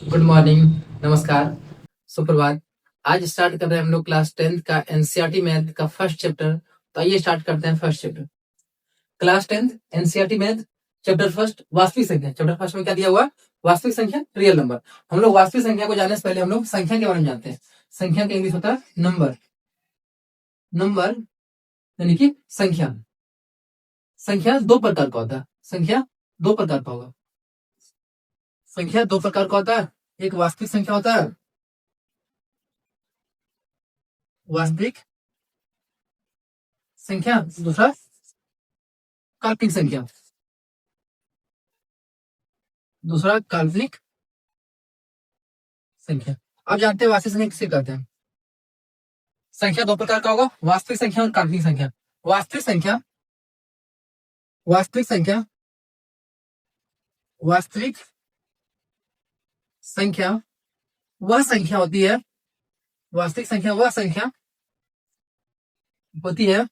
Good morning, नमस्कार, सुप्रभात। आज स्टार्ट कर रहे हैं हम लोग क्लास 10th का एनसीईआरटी मैथ का फर्स्ट चैप्टर। तो आइए स्टार्ट करते हैं first chapter. Class 10th NCERT math chapter first वास्तविक संख्या। चैप्टर फर्स्ट में क्या दिया हुआ? वास्तविक संख्या, रियल नंबर। हम लोग वास्तविक संख्या को जानने से पहले हम लोग संख्या के बारे में जानते हैं। संख्या का इंग्लिश होता है नंबर। नंबर यानी कि संख्या। संख्या दो प्रकार का होता है। संख्या दो प्रकार का होगा। संख्या दो प्रकार का होता है। एक वास्तविक संख्या होता है, वास्तविक संख्या। दूसरा काल्पनिक संख्या। दूसरा काल्पनिक संख्या। अब जानते हैं वास्तविक संख्या किसे कहते हैं। संख्या दो प्रकार का होगा, वास्तविक संख्या और काल्पनिक संख्या। वास्तविक संख्या, वास्तविक संख्या, वास्तविक संख्या वह संख्या होती है, वास्तविक संख्या वह संख्या होती है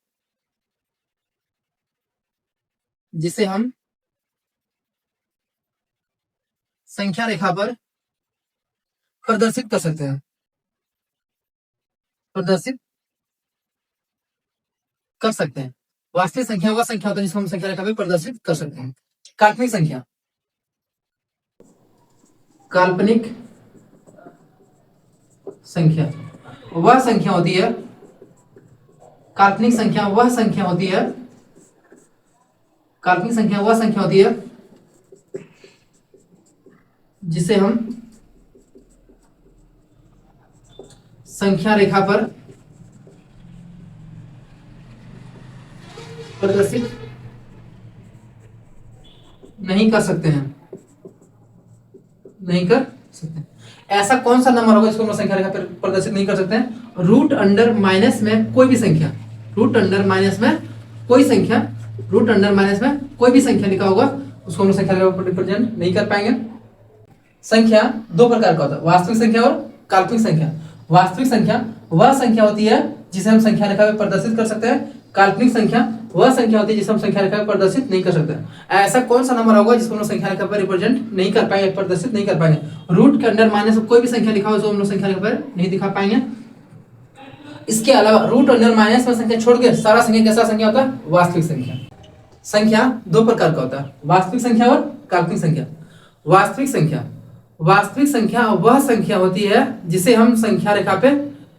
जिसे हम संख्या रेखा पर प्रदर्शित कर सकते हैं। प्रदर्शित कर सकते हैं। वास्तविक संख्या वह संख्या होती है जिसको हम संख्या रेखा पर प्रदर्शित कर सकते हैं। काल्पनिक संख्या, काल्पनिक संख्या वह संख्या होती है, काल्पनिक संख्या वह संख्या होती है, काल्पनिक संख्या वह संख्या होती है जिसे हम संख्या रेखा पर प्रदर्शित नहीं कर सकते हैं। नहीं कर सकते। ऐसा कौन सा नंबर होगा जिसको हम संख्या रेखा पर प्रदर्शित नहीं कर सकते हैं? रूट अंडर माइनस में कोई भी संख्या। रूट अंडर माइनस में कोई संख्या, रूट अंडर माइनस में कोई भी संख्या लिखा होगा उसको हम संख्या रेखा पर रिप्रेजेंट नहीं कर पाएंगे। संख्या दो प्रकार का होता है, वास्तविक संख्या और काल्पनिक संख्या। वास्तविक संख्या वह संख्या होती है जिसे हम संख्या रेखा पर प्रदर्शित कर सकते हैं। काल्पनिक संख्या वह संख्या होती है जिसे हम संख्या रेखा पर प्रदर्शित नहीं कर सकते। ऐसा कौन सा नंबर होगा जिसको हम संख्या रेखा पर रिप्रेजेंट नहीं कर पाएंगे, प्रदर्शित नहीं कर पाएंगे? रूट के अंडर माइनस कोई भी संख्या लिखा हो उसको हम लोग संख्या रेखा पर नहीं दिखा पाएंगे। इसके अलावा रूट अंडर माइनस में संख्या छोड़ के सारा संख्या कैसा संख्या होता है? वास्तविक संख्या। संख्या दो प्रकार का होता है, वास्तविक संख्या और काल्पनिक संख्या। वास्तविक संख्या, वास्तविक संख्या वह संख्या होती है जिसे हम संख्या रेखा पे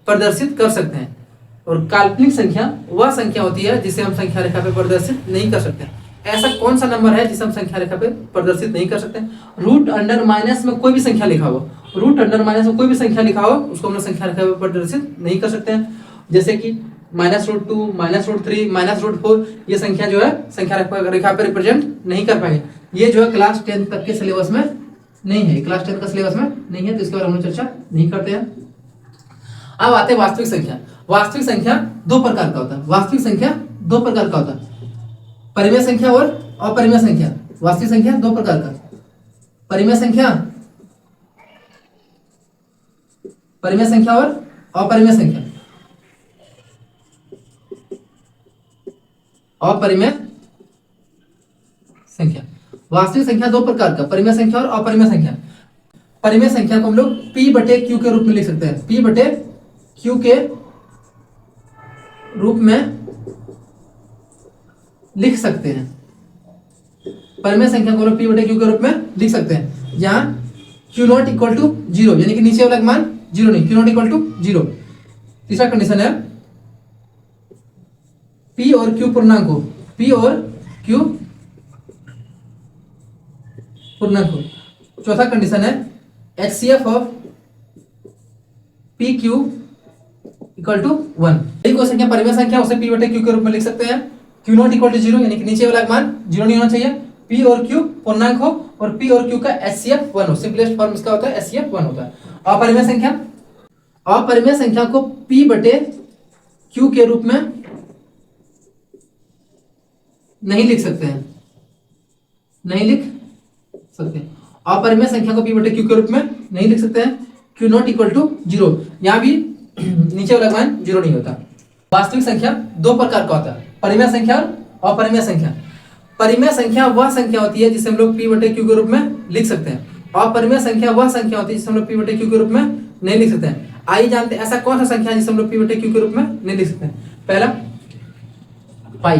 प्रदर्शित कर सकते हैं, और काल्पनिक संख्या वह संख्या होती है जिसे हम संख्या रेखा पे प्रदर्शित नहीं कर सकते। ऐसा कौन सा नंबर है जिसे हम संख्या रेखा पे प्रदर्शित नहीं कर सकते? रूट अंडर माइनस में कोई भी संख्या लिखा हो, रूट अंडर माइनस में कोई भी संख्या लिखा हो उसको हम लोग संख्या रेखा पे प्रदर्शित नहीं कर सकते हैं। जैसे कि -√2, -√3, -√4 ये संख्या जो है संख्या रेखा पे रिप्रेजेंट नहीं कर पाएंगे। ये जो है क्लास 10 तक के सिलेबस में नहीं है, क्लास 10 का सिलेबस में नहीं है, तो इसके बारे में हम चर्चा नहीं करते हैं। अब आते हैं वास्तविक संख्या। वास्तविक संख्या दो प्रकार का होता है। वास्तविक संख्या दो प्रकार का होता है, परिमेय संख्या और अपरिमेय संख्या। वास्तविक संख्या दो प्रकार का, परिमेय संख्या, परिमेय संख्या और अपरिमेय संख्या। अपरिमेय संख्या। वास्तविक संख्या दो प्रकार का, परिमेय संख्या और अपरिमेय संख्या। परिमेय संख्या को हम लोग P/Q के रूप में लिख सकते हैं। P/Q के रूप में लिख सकते हैं। परिमेय संख्या को लोग P/Q के रूप में लिख सकते हैं, जहां Q0 इक्वल टू 0, यानी कि नीचे वाला मान 0 नहीं, Q0 इक्वल टू 0। तीसरा कंडीशन है P और Q पूर्णांक हो, P और Q पूर्णांक हो। चौथा कंडीशन है HCF of PQ equal to 1। कोई संख्या परिमेय संख्या उसे P/Q के रूप में लिख सकते हैं। Q0 इक्वल टू 0, यानी कि नीचे वाला मान 0 नहीं होना चाहिए, P और Q पूर्णांक हो और P और Q का HCF 1 हो। सिंपलेस्ट फॉर्म इसका होता है HCF 1 होता है। अपरिमेय संख्या, अपरिमेय संख्या को P/Q के रूप में नहीं लिख सकते हैं, नहीं लिख सकते। अपरिमेय संख्या को P/Q के रूप में नहीं लिख सकते हैं। Q0 इक्वल टू 0, यहाँ भी नीचे वाला मान 0 नहीं होता। वास्तविक संख्या दो प्रकार का होता है, परिमेय संख्या और अपरिमेय संख्या। परिमेय संख्या वह संख्या होती है जिसे हम लोग P/Q के रूप में लिख सकते हैं, अपरिमेय संख्या वह संख्या होती है जिसे हम लोग p बटे q के रूप में नहीं लिख सकते हैं। आइए जानते हैं ऐसा कौन सा संख्या है जिसे हम लोग p बटे q के रूप में नहीं लिख सकते हैं। पहला पाई,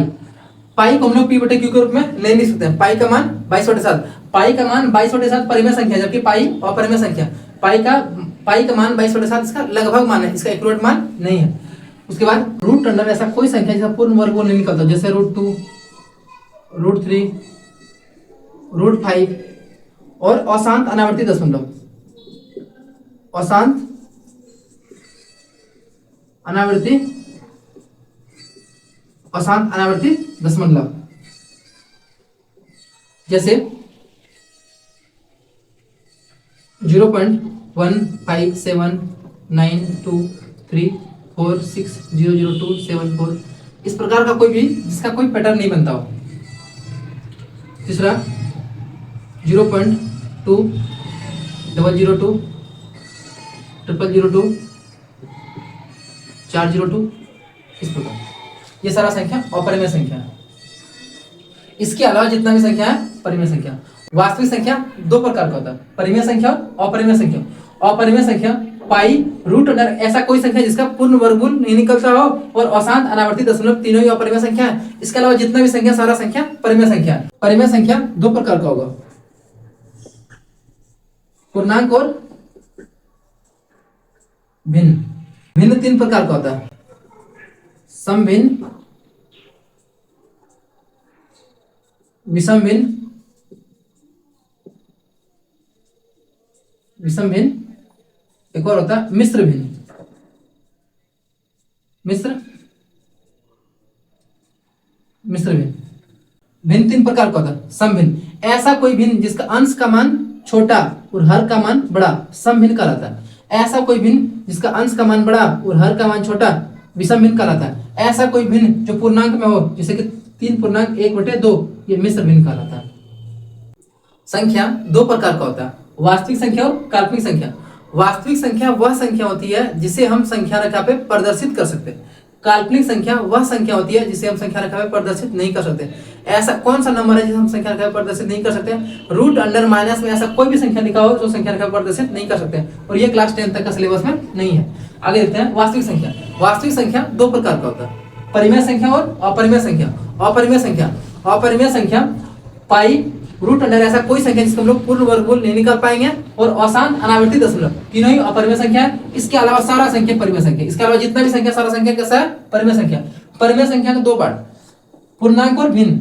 पाई को हम लोग p बटे q के रूप में नहीं लिख सकते हैं। पाई का मान 22/7, पाई का मान 22/7 परिमेय संख्या, जबकि पाई अपरिमेय संख्या। पाई का मान 22/7 इसका लगभग मान है, इसका एक्यूरेट मान नहीं है। उसके बाद रूट अंडर ऐसा कोई संख्या जिसका पूर्ण वर्गमूल नहीं निकलता, जैसे √2, √3, √5 और अशांत अनावर्ती दशमलव, अशांत अनावर्ती दशमलव, जैसे 0.15792346000274 इस प्रकार का कोई भी जिसका कोई पैटर्न नहीं बनता हो। तीसरा 0.2002 0002 402 इस प्रकार, ये सारा संख्या अपरिमेय संख्या है। इसके अलावा जितना भी संख्या है परिमेय संख्या। वास्तविक संख्या दो प्रकार का होता है, परिमेय संख्या और अपरिमेय संख्या। अपरिमेय संख्या पाई, रूट अंडर ऐसा कोई संख्या जिसका पूर्ण वर्गमूल नहीं निकलता हो और अशांत अनावर्ती दशमलव तीनों ही अपरिमेय संख्या है। इसके अलावा जितना भी संख्या सारा संख्या परिमेय संख्या है। परिमेय संख्या दो प्रकार का होगा, पूर्णांक और भिन्न। भिन्न तीन प्रकार का होता है, सम भिन्न, विषम भिन्न, एक और होता है मिश्र भिन्न। मिश्र भिन्न। भिन्न तीन प्रकार का होता है। सम भिन्न, ऐसा कोई भिन्न जिसका अंश का मान छोटा और हर का मान बड़ा, सम भिन्न कहलाता है। ऐसा कोई भिन्न जिसका अंश का मान बड़ा और हर का मान छोटा, विषम भिन्न कहलाता है। ऐसा कोई भिन्न जो पूर्णांक में हो, जैसे कि 3.1/2, ये मिश्र भिन्न कहलाता है। संख्या दो प्रकार का होता है, वास्तविक संख्या और काल्पनिक संख्या। वास्तविक संख्या वह संख्या होती है जिसे हम संख्या रेखा पे प्रदर्शित कर सकते हैं। काल्पनिक संख्या वह संख्या होती है जिसे हम संख्या रेखा पे प्रदर्शित नहीं कर सकते। ऐसा कौन सा नंबर है जिसे हम संख्या रेखा पे प्रदर्शित नहीं कर सकते? रूट अंडर माइनस में ऐसा कोई भी संख्या लिखा हो जो संख्या रेखा पे प्रदर्शित नहीं कर सकते, और ये क्लास 10 तक का सिलेबस में नहीं है। आगे देखते हैं वास्तविक संख्या। वास्तविक संख्या दो प्रकार का होता है, परिमेय संख्या और अपरिमेय संख्या। अपरिमेय संख्या पाई, रूट अंडर ऐसा कोई संख्या जिसको हम लोग पूर्ण वर्गमूल नहीं निकाल पाएंगे, और अशांत अनावर्ती दशमलव, तीनों ही अपरिमेय संख्या है। इसके अलावा सारा संख्या परिमेय संख्या। इसके अलावा जितना भी संख्या सारा संख्या कैसा है? परिमेय संख्या। परिमेय संख्या के दो पार्ट, पूर्णांक और भिन्न।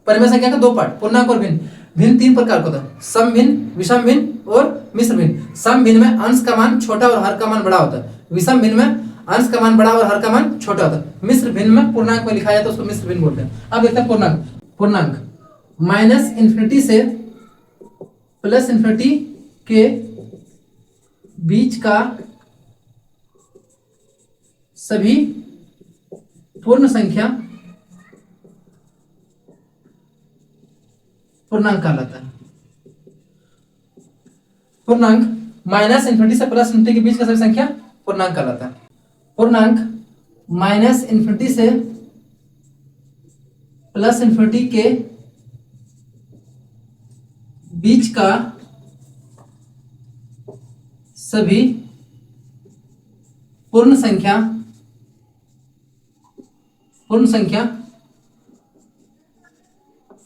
परिमेय संख्या के दो पार्ट, पूर्णांक और भिन्न। भिन्न तीन प्रकार का होता है, सम भिन्न, विषम भिन्न और मिश्र भिन्न। सम भिन्न में अंश का मान छोटा और हर का मान बड़ा होता है। विषम भिन्न में अंश का मान बड़ा और हर का मान छोटा होता है। मिश्र भिन्न में पूर्णांक में लिखा जाए तो उसको मिश्र भिन्न बोलते हैं। अब देखते हैं पूर्णांक। पूर्णांक -∞ से +∞ के बीच का सभी पूर्ण संख्या पूर्णांक कहलाता है। पूर्णांक -∞ से +∞ के बीच का सभी संख्या पूर्णांक कहलाता है। पूर्णांक -∞ से +∞ के बीच का सभी पूर्ण संख्या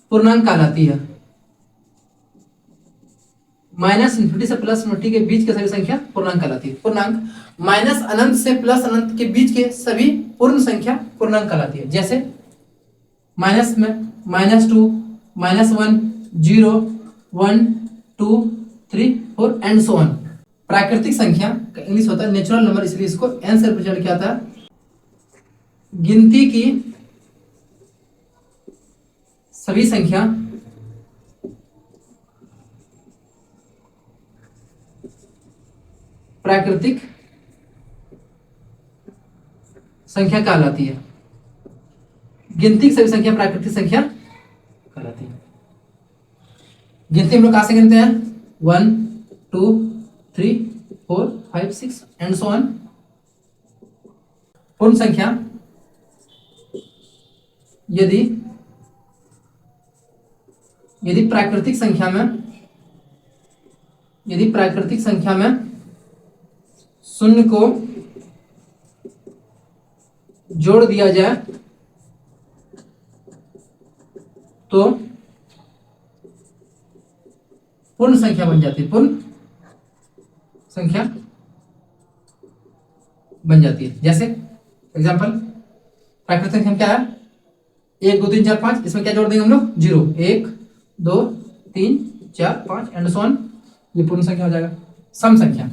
पूर्णांक कहलाती है। -∞ से +∞ के बीच के सभी संख्या पूर्णांक कहलाती है। पूर्णांक -∞ से +∞ के बीच के सभी पूर्ण संख्या पूर्णांक कहलाती है। जैसे माइनस में -2, -1, 0, 1, 2, 3, 4 एंड सो ऑन। प्राकृतिक संख्या का इंग्लिश होता है नेचुरल नंबर, इसलिए इसको n से रिप्रेजेंट किया था। गिनती की सभी संख्या प्राकृतिक संख्या कहलाती है। गिनती की सभी संख्या प्राकृतिक संख्या कहलाती है। गिनती हम लोग कहां से गिनते हैं? 1, 2, 3, 4, 5, 6 एंड सो ऑन। पूर्ण संख्या यदि प्राकृतिक संख्या में यदि प्राकृतिक संख्या में शून्य को जोड़ दिया जाए तो पूर्ण संख्या बन जाती है, पूर्ण संख्या बन जाती है। जैसे एग्जांपल, प्राकृतिक संख्या क्या है? 1 2 3 4 5, इसमें क्या जोड़ देंगे हम लोग? 0, 1 2 3 4 5 एंड सो ऑन, ये पूर्ण संख्या हो जाएगा। सम संख्या,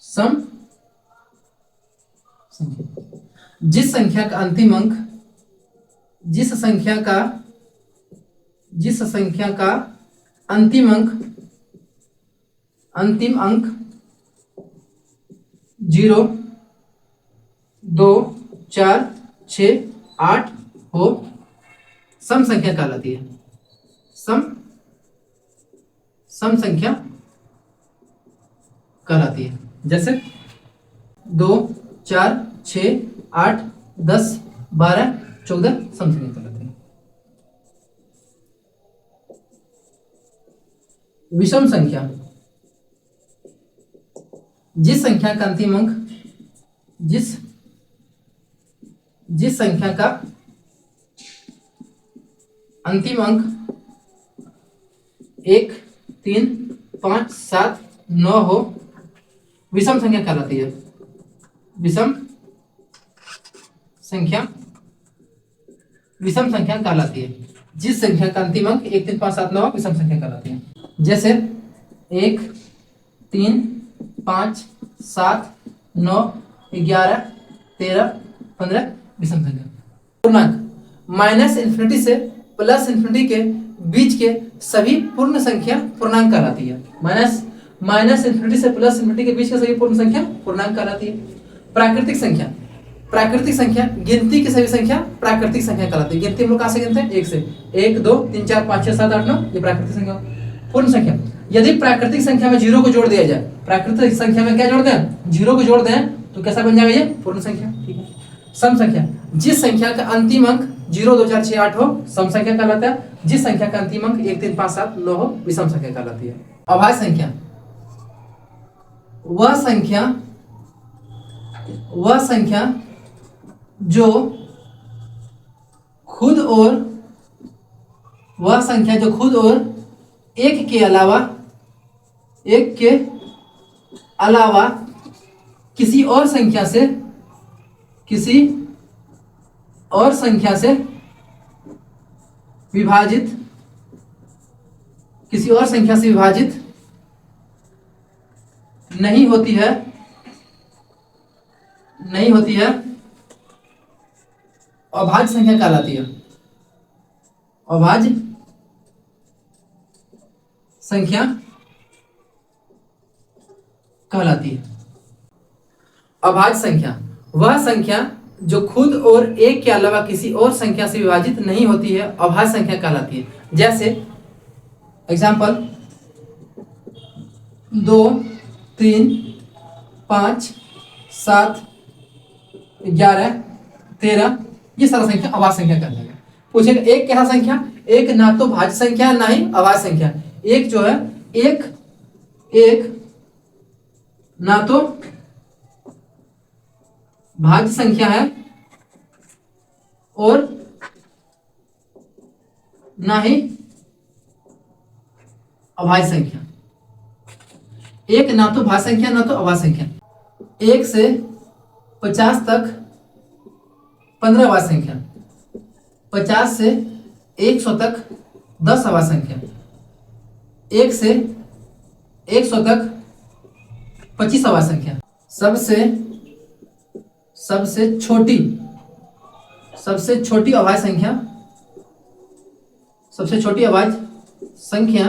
सम संख्या, जिस संख्या का अंतिम अंक, जिस संख्या का अंतिम अंक 0 2 4 6 8 हो, सम संख्या कहलाती है। सम संख्या कहलाती है। जैसे 2 4 6 8 10 12 14 सम संख्या कहलाती है। विषम संख्या, जिस संख्या का अंतिम अंक, जिस संख्या का अंतिम अंक 1 3 5 7 9 हो, विषम संख्या कहलाती है। विषम संख्या कहलाती है। जिस संख्या का अंतिम अंक 1 3 5 7 9 विषम संख्या कहलाती है। जैसे 1 3 5 7 9 11 13 15 विषम संख्या। पूर्णांक, माइनस इन्फिनिटी से प्लस इन्फिनिटी के बीच के सभी पूर्ण संख्या पूर्णांक कहलाती है। माइनस इन्फिनिटी से प्लस इन्फिनिटी के बीच के सभी पूर्ण संख्या पूर्णांक कहलाती है। प्राकृतिक संख्या, गिनती की सभी संख्या प्राकृतिक संख्या कहलाती है। गिनती हम लोग कहां से गिनते हैं? 1 से। 1 2 3 4 5 6 7 8 9, ये प्राकृतिक संख्या। पूर्ण संख्या, यदि प्राकृतिक संख्या में 0 को जोड़ दिया जाए, प्राकृतिक संख्या में क्या जोड़ दें? 0 को जोड़ दें तो कैसा बन जाएगा? ये पूर्ण संख्या। ठीक है। सम संख्या, जिस संख्या का अंतिम अंक 0 2 4 6 8 हो, सम संख्या कहलाता है। जिस संख्या का अंतिम अंक 1 3 5 7 9 हो, विषम संख्या कहलाती है। अभाज्य संख्या, वह संख्या जो खुद और एक के अलावा किसी और संख्या से विभाजित नहीं होती है, अभाज्य संख्या कहलाती है। अभाज्य संख्या कहलाती है। अभाज्य संख्या, वह संख्या जो खुद और एक के अलावा किसी और संख्या से विभाजित नहीं होती है, अभाज्य संख्या कहलाती है। जैसे एग्जाम्पल, 2 3 5 7 11 13, ये सारा संख्या अभाज्य संख्या कहलाएगा। पूछेगा एक क्या संख्या? एक ना तो भाज्य संख्या ना ही अभाज्य संख्या। एक जो है, एक ना तो भाज्य संख्या है और ना ही अभाज्य संख्या। एक ना तो भाज्य संख्या ना तो अभाज्य संख्या। 1 से 50 तक 15 अभाज्य संख्या। 50 से 100 तक 10 अभाज्य संख्या। 1 से 100 तक 25 अभाज्य संख्या। सबसे छोटी अभाज्य संख्या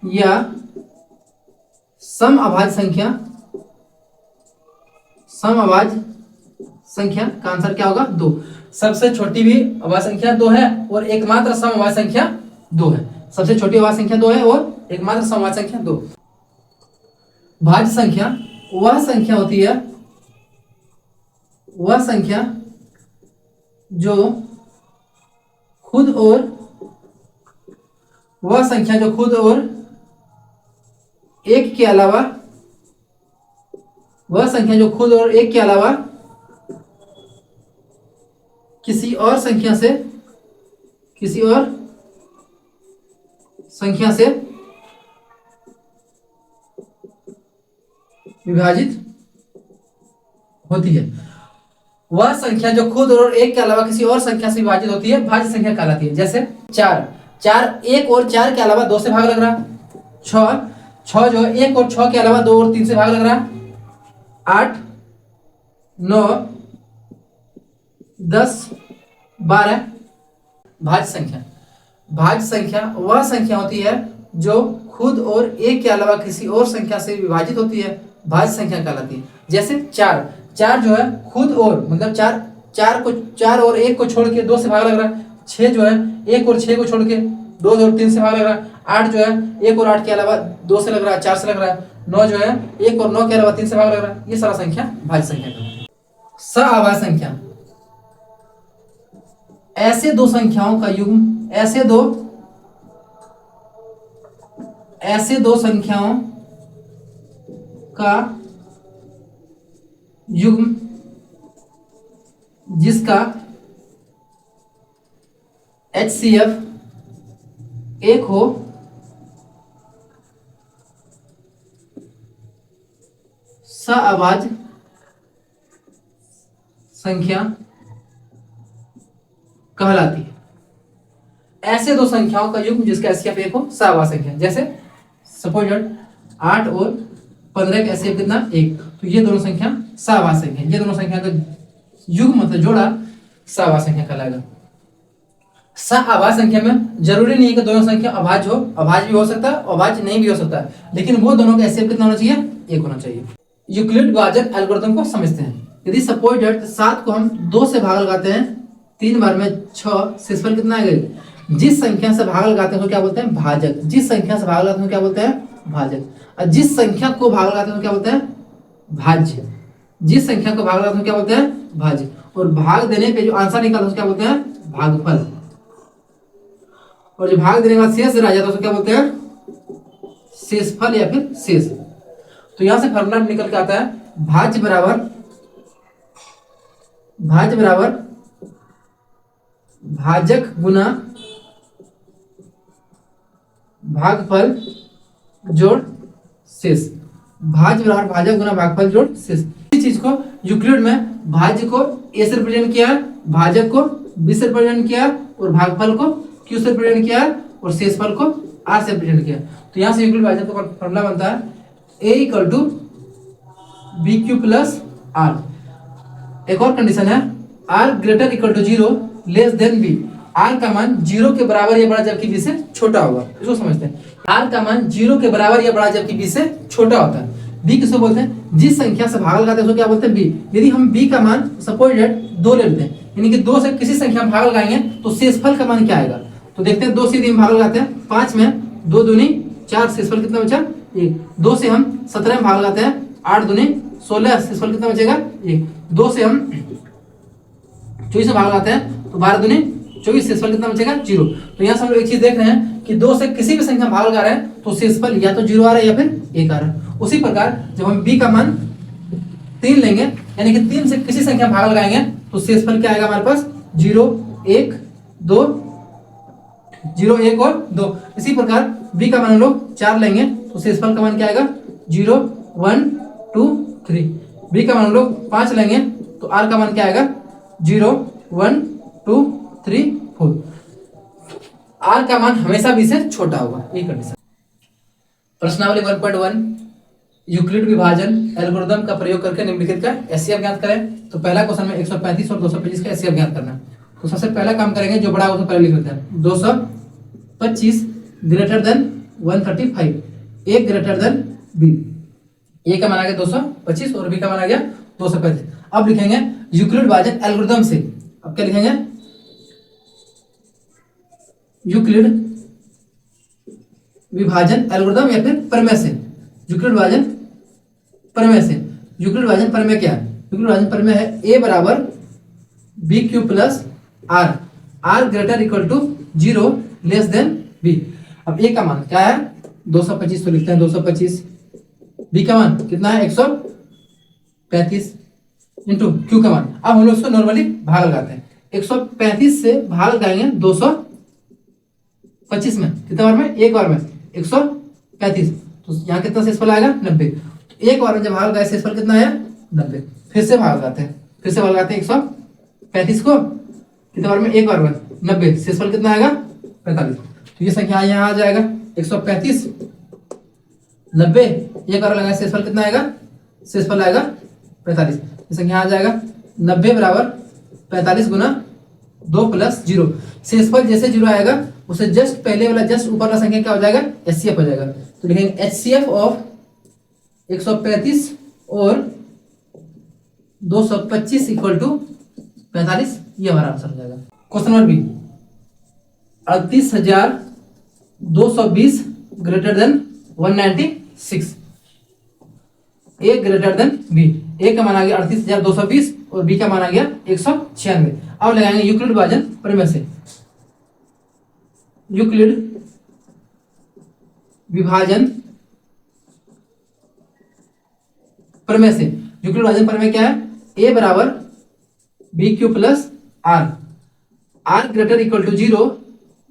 या सम अभाज्य संख्या का आंसर क्या होगा? 2। सबसे छोटी भी अभाज्य संख्या 2 है और एकमात्र सम अभाज्य संख्या 2 है। सबसे छोटी अभाज्य संख्या 2 है और एकमात्र सम अभाज्य संख्या 2। भाज्य संख्या वह संख्या होती है, जो खुद और एक के अलावा वह संख्या जो खुद और एक के अलावा किसी और संख्या से विभाजित होती है। वह संख्या जो खुद और एक के अलावा किसी और संख्या से विभाजित होती है भाज्य संख्या कहलाती है। जैसे 4 1 और 4 के अलावा 2 से भाग लग रहा। 6 जो है 1 और 6 के अलावा 2 और 3 से भाग लग रहा। 8 9 10 12 भाज्य संख्या वह संख्या होती है जो खुद और एक के अलावा किसी और संख्या से विभाजित होती है भाज्य संख्या कहलाती है। जैसे 4 जो है खुद और मतलब 4 और 1 को छोड़ के 2 से भाग लग रहा है। 6 जो है 1 और 6 को छोड़ के 2 और 3 से भाग लग रहा है। 8 जो है 1 और 8 के अलावा 2 से लग रहा है, 4 से लग रहा है। 9 जो है 1 और 9 के अलावा 3 से भाग लग रहा है। ये सारा संख्या भाज्य संख्या कहलाती है। सआभाज्य संख्या ऐसे दो संख्याओं का युग्म, ऐसे दो संख्याओं का युग्म जिसका HCF 1 हो सआभाज्य संख्या कहलाती है। ऐसे दो संख्याओं का युग्म जिसका HCF 1 हो सआभाज्य संख्या। जैसे सपोज 8 और 15 का HCF कितना 1, तो ये दोनों संख्या सआभाज्य संख्या। ये दोनों संख्या का युग्म मतलब जोड़ा सआभाज्य संख्या कहलाएगा। सआभाज्य संख्या में जरूरी नहीं है कि दोनों संख्या अभाज्य हो, अभाज्य भी हो सकता है, अभाज्य नहीं भी हो सकता है, लेकिन वो दोनों का HCF कितना होना चाहिए 1 होना चाहिए। यूक्लिड विभाजन एल्गोरिथम को समझते हैं। यदि सपोज 7 को हम 2 से भाग लगाते हैं 3 बार में 6, शेषफल कितना आएगा। जिस संख्या से भाग लगाते हैं तो क्या बोलते हैं भाजक। जिस संख्या से भाग लगाते हैं क्या बोलते हैं भाजक। और जिस संख्या को भाग लगाते हैं तो क्या बोलते हैं भाज्य। जिस संख्या को भाग लगाते हैं क्या बोलते हैं भाज्य। और भाग देने पे जो आंसर निकालते हैं क्या बोलते हैं भागफल। और जो भाग देने के बाद शेष रह जाता है तो क्या बोलते हैं शेषफल या फिर शेष। तो यहां से फॉर्मूला निकल के आता है भाज्य बराबर भाजक गुना भागफल जोड़ शेष। भाज्य बराबर भाजक गुना भागफल जोड़ शेष। इस चीज को यूक्लिड में भाज्य को A से रिप्रेजेंट किया, भाजक को B से रिप्रेजेंट किया और भागफल को Q से रिप्रेजेंट किया और शेषफल को R से रिप्रेजेंट किया। तो यहां से यूक्लिड भाजक का फॉर्मूला बनता है A = BQ + R। एक और कंडीशन है R > 0 less than B। R का मान 0 के बराबर या बड़ा जबकि B से छोटा होगा। इसको समझते हैं। R का मान 0 के बराबर या बड़ा जबकि B से छोटा होता है। B किसको बोलते हैं जिस संख्या से भाग लगाते हैं उसको क्या बोलते हैं B। यदि हम B का मान सपोज 2 ले लेते हैं, यानी कि 2 से किसी संख्या में भाग लगाएंगे तो शेषफल का मान क्या आएगा। तो देखते हैं 2 से यदि हम भाग लगाते हैं 5 में 2 दूनी 4, शेषफल कितना बचा 1। 2 से हम 17 में भाग लगाते हैं 8 दूनी 16, शेषफल कितना बचेगा 1। 2 से हम 24 में भाग लगाते हैं तो 12 दूनी 24, शेषफल कितना बचेगा 0। तो यहाँ से हम लोग एक चीज देख रहे हैं कि 2 से किसी भी संख्या में भाग लगा रहे हैं तो शेषफल या तो 0 आ रहा है या फिर 1 आ रहा है। उसी प्रकार जब हम B का मान 3 लेंगे, यानी कि 3 से किसी संख्या में भाग लगाएंगे तो शेषफल क्या आएगा हमारे पास 0 1 2 0 1 और 2। इसी प्रकार B का मान हम लोग 4 लेंगे तो शेषफल का मान क्या आएगा 0 1 2 3। B का मान हम लोग 5 लेंगे तो R का मान क्या आएगा 0 1 2 3 4। R का मान हमेशा B से छोटा होगा। ये कंडीशन। प्रश्नावली 1.1 यूक्लिड विभाजन एल्गोरिथम का प्रयोग करके निम्नलिखित का HCF ज्ञात करें। तो पहला क्वेश्चन में 135 और 225 का HCF ज्ञात करना है। तो सबसे पहला काम करेंगे जो बड़ा हो तो पहले लिख लेते हैं 225 greater than 135 A greater than B। A का मान आ गया 225 और B का मान आ गया 235। अब लिखेंगे यूक्लिड विभाजन एल्गोरिथम से। अब क्या लिखेंगे यूक्लिड विभाजन एल्गोरिथम या फिर प्रमेय से। यूक्लिड विभाजन प्रमेय से। यूक्लिड विभाजन प्रमेय क्या है। यूक्लिड विभाजन प्रमेय है A बराबर BQ + R। R > 0 less than B। अब A का मान क्या है 225, तो लिखते हैं 225 बी का मान कितना है 135 इंटू क्यू का मान। अब हम लोग उसको नॉर्मली भाग लगाते हैं। 135 से भाग लगाएंगे 225 में, कितना बार में, एक बार में 135, तो यहाँ कितना शेषफल आएगा 90। एक बार में जब भाग लगाए शेषफल कितना आया 90। फिर से भाग लगाते हैं, फिर से भाग लगाते हैं 135 को कितने बार में, एक बार में 90, शेषफल कितना आएगा 45। तो ये संख्या यहाँ आ जाएगा 135 90, एक बार लगाए शेषफल कितना आएगा, शेषफल आएगा 45। ये संख्या आ जाएगा 90 बराबर 45 गुना 2 प्लस 0। शेषफल जैसे 0 आएगा उसे जस्ट पहले वाला जस्ट ऊपर वाला संख्या क्या हो जाएगा, एचसीएफ हो जाएगा। तो लिखेंगे एचसीएफ ऑफ 135 और 225 इक्वल टू 45। ये हमारा आंसर हो जाएगा। Question number B, 38,220 greater than 196। A greater than B. ए का मान आ गया 38,220 और बी का मान आ गया 196। अब लगाएंगे यूक्लिड विभाजन प्रमेय से। यूक्लिड विभाजन प्रमेय से। यूक्लिड विभाजन प्रमेय क्या है, ए बराबर B Q plus are, are greater equal to 0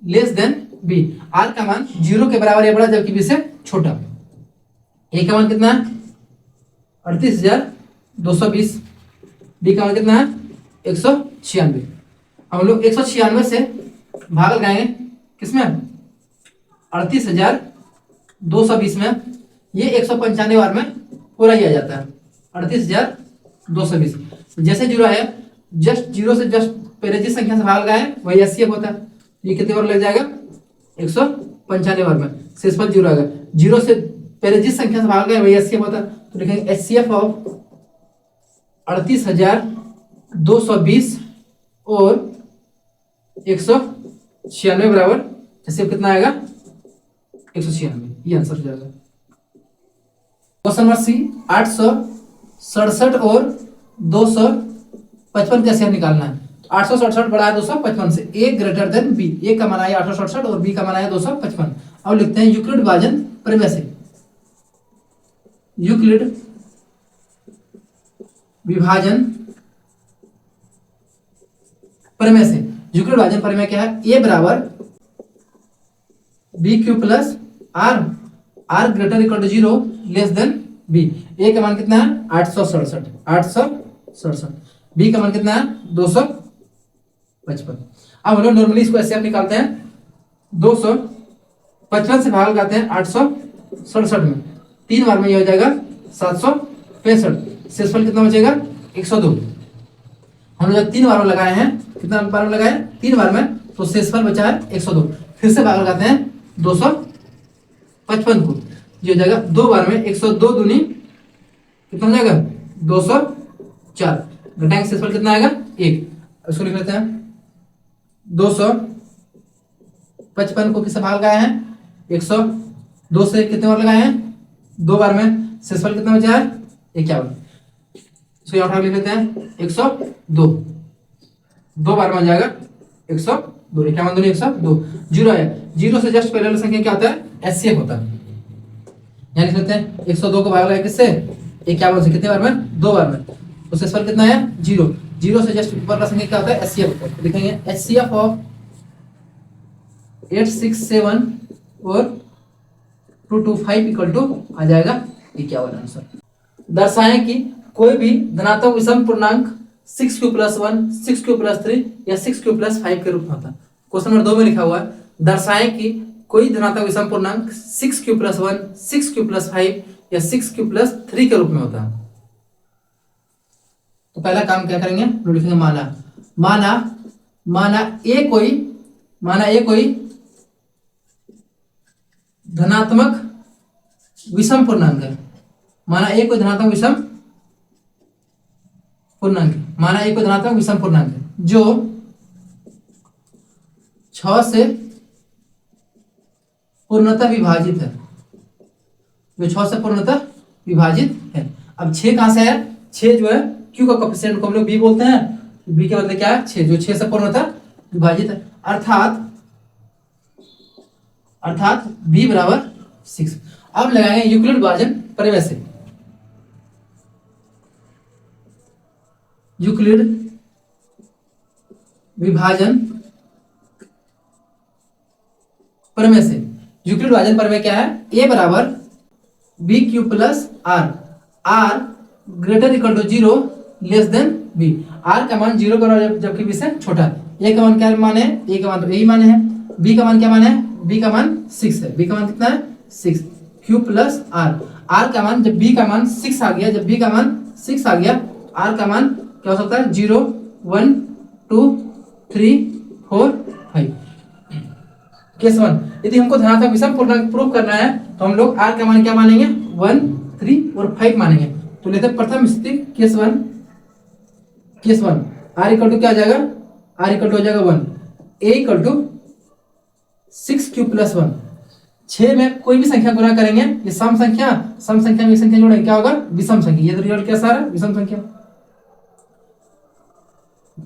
less than B. R का मान 0 के बराबर या बड़ा जबकि बी से छोटा। ए का मान कितना है 38,220, बी का मान कितना है 196। हम लोग 196 से भाग लगाएंगे किसमें 38,220 में, ये 195 बार में पूरा ही आ जाता है 38,220। जैसे 0 है जस्ट 0 से जस्ट पहले जिस संख्या से भाग लगाए वही एचसीएफ होता है। ये कितने बार लग जाएगा 195 बार में, शेषफल 0 आएगा। 0 से पहले जिस संख्या से भाग गए वही एचसीएफ होता है। तो लिखेंगे एचसीएफ ऑफ 38,220 और 196 बराबर एचसीएफ कितना आएगा 196। ये आंसर हो जाएगा। क्वेश्चन नंबर सी, 867 और 255 का एचसीएफ निकालना है। 867 बड़ा है 255 से, ए ग्रेटर देन बी। ए का मान आया 867 और बी का मान आया 255। अब लिखते हैं यूक्लिड विभाजन प्रमेय से। यूक्लिड विभाजन प्रमेय से। यूक्लिड विभाजन प्रमेय क्या है, ए बराबर B Q plus are, are greater equal to 0 less than B. ए का मान कितना है 867, बी का मान कितना है 255। अब हम लोग नॉर्मली इसको ऐसे निकालते हैं, 255 से भाग लगाते हैं 867 में, 3 बार में ये हो जाएगा 765। शेषफल कितना बचेगा 102। हम लोग 3 बार में लगाए हैं, कितना बार में लगाए 3 बार में, तो शेषफल बचा है 102। फिर से भाग लगाते हैं 255 को, ये हो जाएगा 2 बार में 102 दूनी कितना हो जाएगा 204। घटाएंगे शेषफल कितना आएगा 1। इसको लिख लेते हैं 255 को किससे भाग लगाए हैं 102 से, कितने बार लगाए हैं 2 बार में, शेषफल कितना बचा है 51। इसको यहाँ उठा लिख लेते हैं 102, 2 बार में आ जाएगा 102, 51 दूनी 102। 0 है, 0 से जस्ट पहले वाला संख्या क्या होता है एचसीएफ होता है। यहाँ लिख लेते हैं 102 को भाग लगाए किससे 51 से, कितने बार में 2 बार में, तो शेषफल कितना है 0। 0 से जस्ट ऊपर का संख्या क्या होता है एचसीएफ होता है। लिखेंगे एचसीएफ ऑफ 867 और 225 इक्वल टू आ जाएगा 51 आंसर। दर्शाएं कि कोई भी धनात्मक विषम पूर्णांक 6q + 1, 6q + 3 या 6q + 5 के रूप में होता है। क्वेश्चन नंबर 2 में लिखा हुआ है दर्शाएं कि कोई धनात्मक विषम पूर्णांक 6q + 1, 6q + 5 या 6q + 3 के रूप में होता है। तो पहला काम क्या करेंगे, लिखेंगे माना ए कोई धनात्मक विषम पूर्णांक है। माना ए कोई धनात्मक विषम पूर्णांक है जो 6 से पूर्णतः विभाजित है, जो 6 से पूर्णतः विभाजित है। अब 6 कहां से है, 6 जो है क्यू का कोएफिशिएंट को हम लोग बी बोलते हैं, बी के बदले क्या है 6, जो 6 से पूर्णतः विभाजित है, अर्थात बी बराबर 6। अब लगाएंगे यूक्लिड विभाजन प्रमेय से। यूक्लिड विभाजन प्रमेय से। यूक्लिड विभाजन प्रमेय क्या है? ए बराबर B Q plus are, are greater equal to 0 less than B. R का मान 0 बराबर जबकि बी से छोटा है। ए का मान क्या मान है? ए का मान तो यही मान है। बी का मान क्या मान है? बी का मान 6 है। बी का मान कितना है? 6 क्यू प्लस आर। आर का मान जब बी का मान 6 आ गया, जब बी का मान 6 आ गया, आर का मान क्या हो सकता है? 0 1 2 3 4 5। केस 1, यदि हमको धनात्मक विषम पूर्णांक प्रूव करना है तो हम लोग आर का मान क्या मानेंगे? 1 3 और 5 मानेंगे। तो लेते हैं प्रथम स्थिति case 1। Case 1 R equal to क्या आ जाएगा? आर इक्वल टू हो जाएगा 1, A equal to 6 Q plus 1। 6 में कोई भी संख्या गुणा करेंगे, ये सम संख्या में एक संख्या जोड़ेंगे, क्या होगा? विषम संख्या। ये तो रिजल्ट कैसा आ रहा है? विषम संख्या।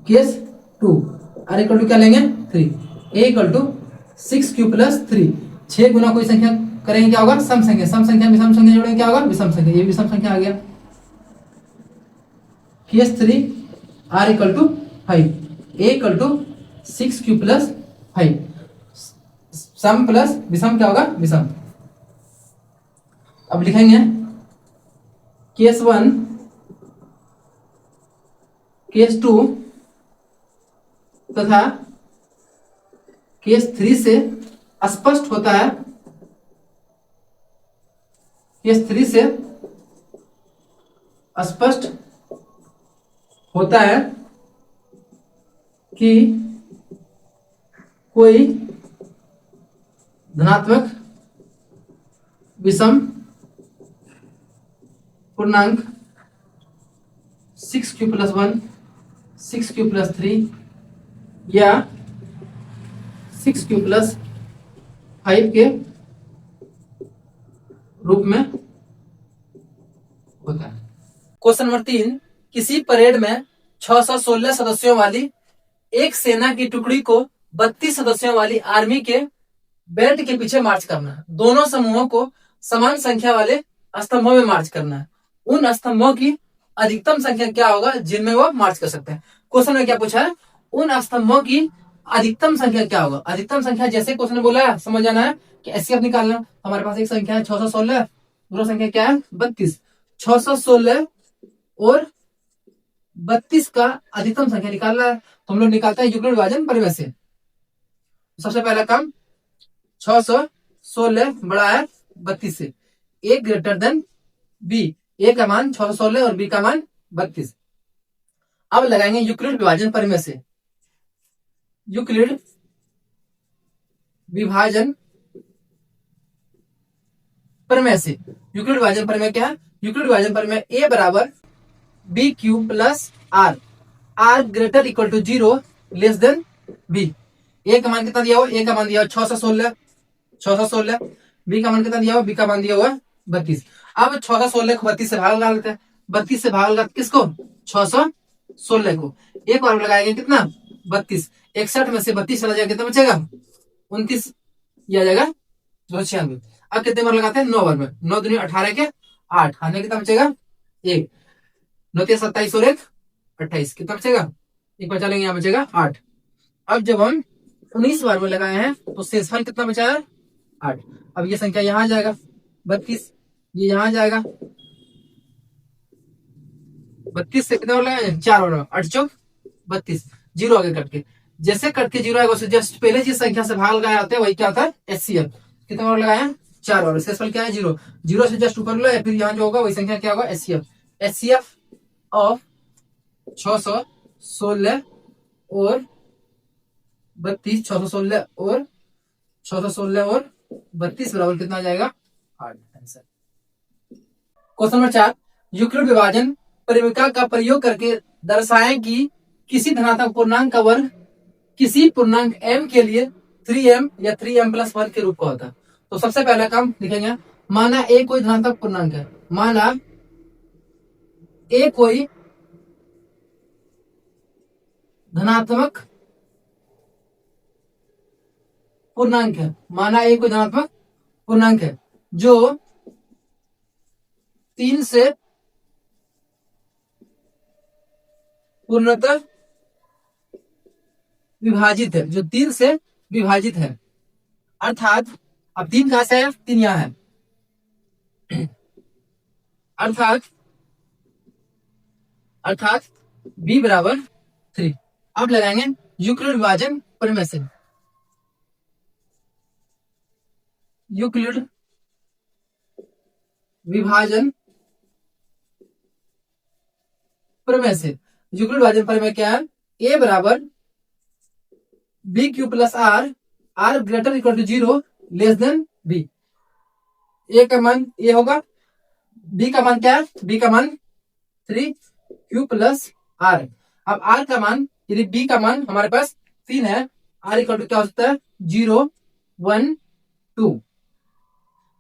केस 2 आर इक्वल टू क्या लेंगे? 3, ए इक्वल टू 6 क्यू प्लस 3। 6 गुना कोई संख्या करेंगे, क्या होगा? सम संख्या। सम संख्या विषम संख्या जोड़ेंगे, क्या होगा? विषम संख्या। ये विषम संख्या आ गया। Case 3 r equal to 5, a equal to 6 Q plus 5। सम प्लस विषम क्या होगा? विषम। अब लिखेंगे केस 1 केस 2 तथा केस 3 से स्पष्ट होता है, केस 3 से स्पष्ट होता है कि कोई धनात्मक विषम पूर्णांक 6 क्यू प्लस 1, 6 क्यू प्लस 3 या 6 क्यू प्लस 5 के रूप में होता है। क्वेश्चन नंबर 3, किसी परेड में 616 सदस्यों वाली एक सेना की टुकड़ी को 32 सदस्यों वाली आर्मी के बेल्ट के पीछे मार्च करना है। दोनों समूहों को समान संख्या वाले स्तंभों में मार्च करना है। उन स्तंभों की अधिकतम संख्या क्या होगा जिनमें वो मार्च कर सकते हैं? क्वेश्चन में क्या पूछा है? उन स्तंभों की अधिकतम संख्या क्या होगा? अधिकतम संख्या जैसे क्वेश्चन ने बोला है, समझ जाना है कि एचसीएफ निकालना। हमारे पास एक संख्या है 616, दूसरा संख्या क्या है? 32। 616 और 32 का अधिकतम संख्या निकालना है, तो हम लोग निकालते हैं यूक्लिड विभाजन प्रमेय से। सबसे पहला काम, 616 बड़ा है 32 से, ए ग्रेटर देन बी। ए का मान 616 और बी का मान 32। अब लगाएंगे यूक्लिड विभाजन प्रमेय से। यूक्लिड विभाजन प्रमेय से। यूक्लिड विभाजन प्रमेय क्या है? यूक्लिड विभाजन प्रमेय ए बराबर B Q plus are, are greater equal to 0 less than B. ए का मान कितना दिया हुआ? ए का मान दिया हुआ 616। बी का मान कितना दिया हुआ? बी का मान दिया हुआ 32। अब 616 को 32 से भाग लगा लेते हैं। 32 से भाग लगा किसको? 616 को। एक बार लगाएंगे कितना? 32। 61 में से 32 चला जाएगा, कितना बचेगा? 29 आ जाएगा 296। अब कितने बार लगाते हैं? 9 बार में। 9 दूनी 18 के 8, हाथ में कितना बचेगा? 1। 9 3 27 और 1 28, कितना बचेगा? एक बचा लेंगे, यहाँ बचेगा 8। अब जब हम 19 बार में लगाए हैं तो शेषफल कितना बचा है? 8। अब ये संख्या यहाँ आ जाएगा 32, ये यहाँ आ जाएगा 32 से कितना लगाए? 4 और 8 चौक 32, 0 आगे कट के। जैसे कट के 0 आएगा उससे जस्ट पहले जिस संख्या से भाग लगाए आते हैं वही क्या होता है? एचसीएफ। कितना बार लगाए हैं? 4 और शेषफल क्या है? 0। 0 से जस्ट ऊपर लो, फिर यहाँ जो होगा वही संख्या क्या होगा? एचसीएफ। एचसीएफ ऑफ 616 और 32, 616 और 32 बराबर कितना आ जाएगा? 8 आंसर। क्वेश्चन नंबर 4, यूक्लिड विभाजन परिमिका का प्रयोग करके दर्शाएं कि किसी धनात्मक पूर्णांक का वर्ग किसी पूर्णांक m के लिए 3m या 3m प्लस 1 के रूप का होता है। तो सबसे पहला काम लिखेंगे, माना a कोई धनात्मक पूर्णांक है। माना a कोई धनात्मक पूर्णांक है। माना a कोई धनात्मक पूर्णांक है जो 3 से पूर्णतः विभाजित है, जो 3 से विभाजित है। अर्थात अब 3 कहां से है, 3 यहां है। अर्थात अर्थात b बराबर 3। अब लगाएंगे यूक्लिड विभाजन प्रमेय से। यूक्लिड विभाजन प्रमेय से। यूक्लिड विभाजन प्रमेय क्या है, a बराबर B Q plus are, are greater equal to 0 less than B. ए का मान ए होगा, बी का मान क्या है, बी का मान 3 क्यू प्लस आर। अब आर का मान, यदि बी का मान हमारे पास 3 है, आर इक्वल टू क्या हो सकता है, 0 1 2।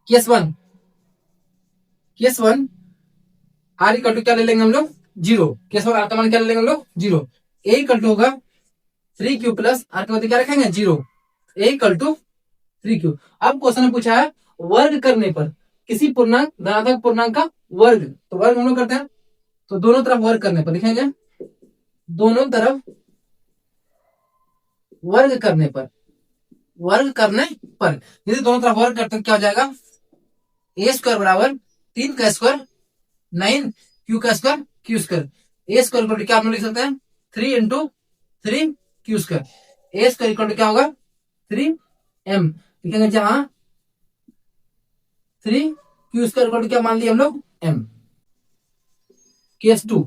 Case one r equal to क्या ले लेंगे हम लोग, 0। केस वन आर का मान क्या ले लेंगे हम लोग, 0। ए इक्वल टू होगा 3 क्यू प्लस आर के बाद क्या रखेंगे, 0। ए इक्वल टू 3 क्यू। अब क्वेश्चन में पूछा है वर्ग करने पर किसी पूर्णांक धनात्मक पूर्णांक का वर्ग, तो वर्ग हम लोग करते हैं, तो दोनों तरफ वर्ग करने पर लिखेंगे, दोनों तरफ वर्ग करने पर, यदि दोनों तरफ वर्ग करते हैं क्या हो जाएगा, ए स्क्वायर बराबर 3 का स्क्वायर 9 क्यू का square q square. A square equal to क्या हम लोग लिख सकते हैं, 3 into 3 q square. A square equal to क्या होगा, 3 एम लिखेंगे, जहां 3 क्यू स्क्वायर इक्वल टू क्या मान लिया हम लोग, m. Case 2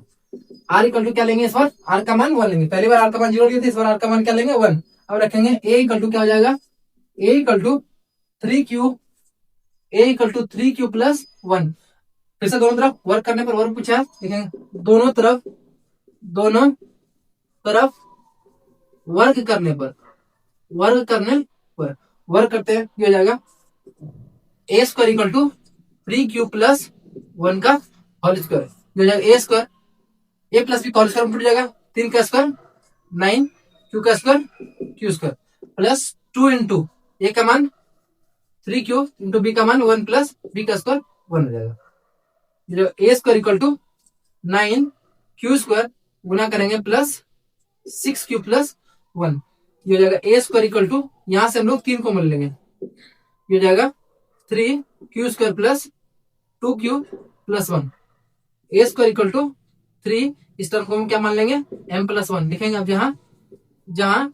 r equal to क्या लेंगे, इस बार आर का मान 1 लेंगे। पहली बार आर का मान 0 लिया था, इस बार आर का मान क्या लेंगे, 1। अब रखेंगे ए इक्वल टू क्या हो जाएगा, a equal to 3 q, a equal to 3 q plus 1। फिर से दोनों तरफ वर्क करने पर वर्क पूछा है, देखेंगे दोनों तरफ वर्क करने पर वर्क करते हैं, ये हो जाएगा a square equal to 3 q plus 1 का होल स्क्वायर। हो जाएगा a square, a plus b का होल स्क्वायर टूट जाएगा, 3 का स्क्वायर 9 क्यू का square q square plus 2 into a का मान 3 क्यू इंटू बी का मान 1 प्लस बी का स्क्वायर 1 हो जाएगा। A square equal to 9 q square गुना करेंगे प्लस 6 क्यू प्लस 1। ये हो जाएगा ए स्क्वायर इक्वल टू, यहां से हम लोग 3 को मिल लेंगे, ये हो जाएगा 3 q square plus 2 q plus 1। A square equal to 3, इस टर्म को हम क्या मान लेंगे, एम प्लस 1 लिखेंगे। अब जहां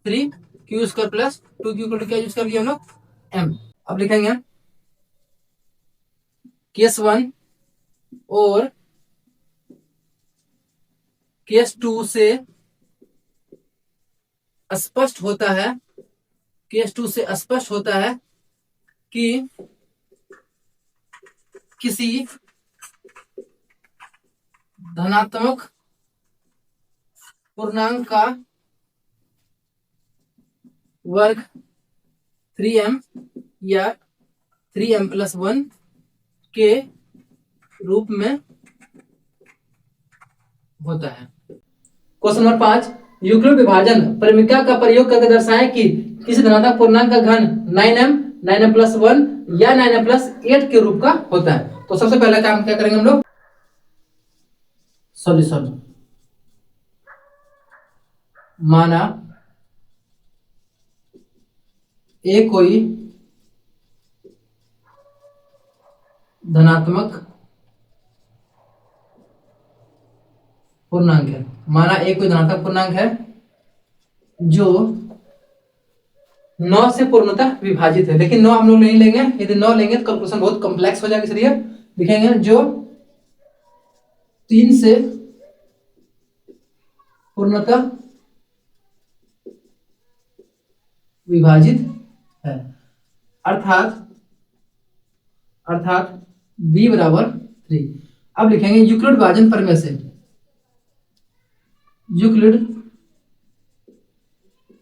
3 q square plus 2 q equal to क्या यूज कर लिया हम लोग, एम। अब लिखेंगे केस 1 और केस 2 से स्पष्ट होता है, कि किसी धनात्मक पूर्णांक का वर्ग 3m या 3m प्लस 1 के रूप में होता है। क्वेश्चन नंबर 5, यूक्लिड विभाजन परिमिका का प्रयोग करके दर्शाएं कि किसी धनात्मक पूर्णांक का घन 9m 9m प्लस 1 या 9m प्लस 8 के रूप का होता है। तो सबसे पहला काम क्या करेंगे हम लोग, सॉल्यूशन। माना ए कोई धनात्मक पूर्णांक है, माना ए कोई धनात्मक पूर्णांक है जो 9 से पूर्णतः विभाजित है। लेकिन 9 हम लोग नहीं लेंगे, यदि 9 लेंगे तो कैलकुलेशन बहुत कॉम्प्लेक्स हो जाएगा, इसलिए लिखेंगे जो 3 से पूर्णतः विभाजित है। अर्थात b बराबर 3। अब लिखेंगे यूक्लिड विभाजन प्रमेय से, यूक्लिड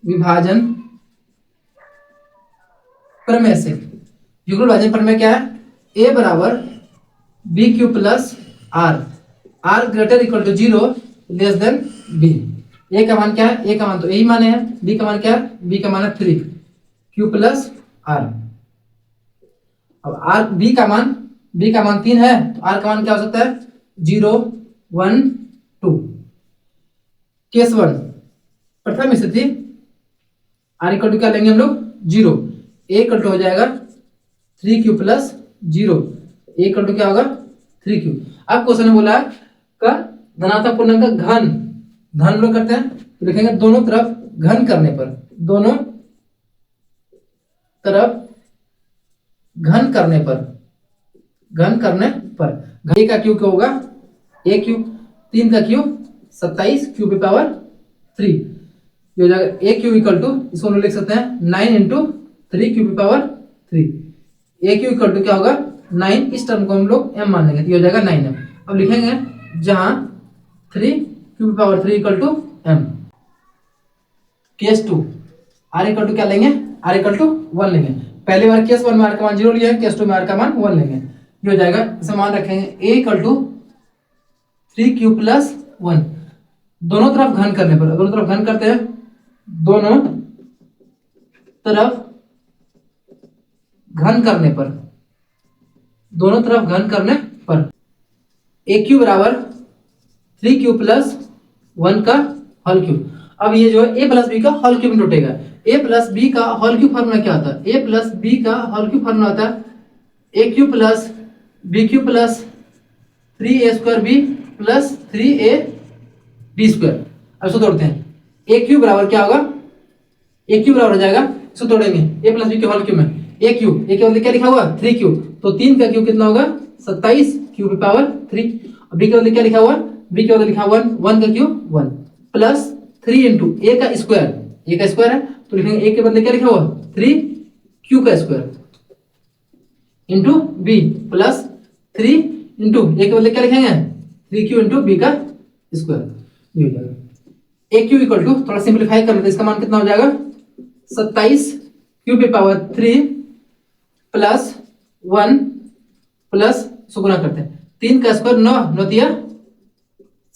विभाजन प्रमेय से। यूक्लिड विभाजन प्रमेय क्या है, a बराबर B Q plus are, are greater equal to 0 less than b। A का मान क्या है, ए का मान तो यही माने है, बी का मान क्या है, बी का मान है 3 क्यू प्लस आर। अब आर बी का मान 3 है, तो आर का मान क्या हो सकता है, 0 1 2। केस 1 प्रथम स्थिति आर इक्वल टू क्या लेंगे हम लोग 0, ए इक्वल टू हो जाएगा 3q plus 0, A equal to क्या होगा 3q। अब क्वेश्चन में बोला का धनात्मक पूर्णांक का घन धन लोग करते हैं तो लिखेंगे दोनों तरफ घन करने पर, दोनों तरफ घन करने पर, घन करने पर ए का क्यू क्या होगा ए क्यू, 3 का क्यू 27 क्यू पे पावर 3, ये हो जाएगा ए क्यू इक्वल टू, इसको हम लिख सकते हैं 9 इंटू 3 क्यू पे power 3, a Q equal to क्या होगा 9, इस टर्म को हम लोग m मान लेंगे तो ये हो जाएगा 9m। अब लिखेंगे जहां 3 क्यू पे power 3 equal to m। Case 2 r equal to क्या लेंगे आर इक्वल टू 1 लेंगे, पहली बार केस 1 में आर का मान 0 लिया है, केस 2 में आर का मान 1 लेंगे, ये हो जाएगा इसे मान रखेंगे a equal to 3q plus 1, दोनों तरफ घन करने पर, दोनों तरफ घन करते हैं, दोनों तरफ घन करने पर, दोनों तरफ घन करने पर ए क्यू बराबर 3q प्लस 1 का होल क्यूब। अब ये जो है ए प्लस बी का होल क्यूब में टूटेगा, ए प्लस बी का होल क्यूब फॉर्मूला क्या होता है, ए प्लस बी का होल क्यूब फॉर्मूला होता है a cube plus b Q plus 3a square b plus 3a b square. अब इसको तोड़ते हैं, ए क्यू बराबर क्या होगा ए क्यू बराबर हो जाएगा, इसको तोड़ेंगे ए प्लस बी के होल क्यूब में ए क्यू, ए के बदले क्या लिखा हुआ 3q, तो 3 का क्यू कितना होगा 27 क्यू पे पावर 3, बी के बदले क्या लिखा हुआ बी के बदले लिखा हुआ 1 का क्यू 1 प्लस 3 इंटू ए का स्क्वायर, ए का स्क्वायर है तो लिखेंगे ए के बदले क्या लिखा हुआ 3 क्यू का square into b plus 3 into a के बदले क्या लिखेंगे 3q इंटू बी का स्क्वायर, ये हो जाएगा ए क्यू इक्वल टू, थोड़ा सिंप्लीफाई कर लेते हैं, इसका मान कितना हो जाएगा 27 क्यू पे पावर 3 प्लस 1 प्लस इसको गुना करते हैं, 3 का स्क्वायर 9 9 तिया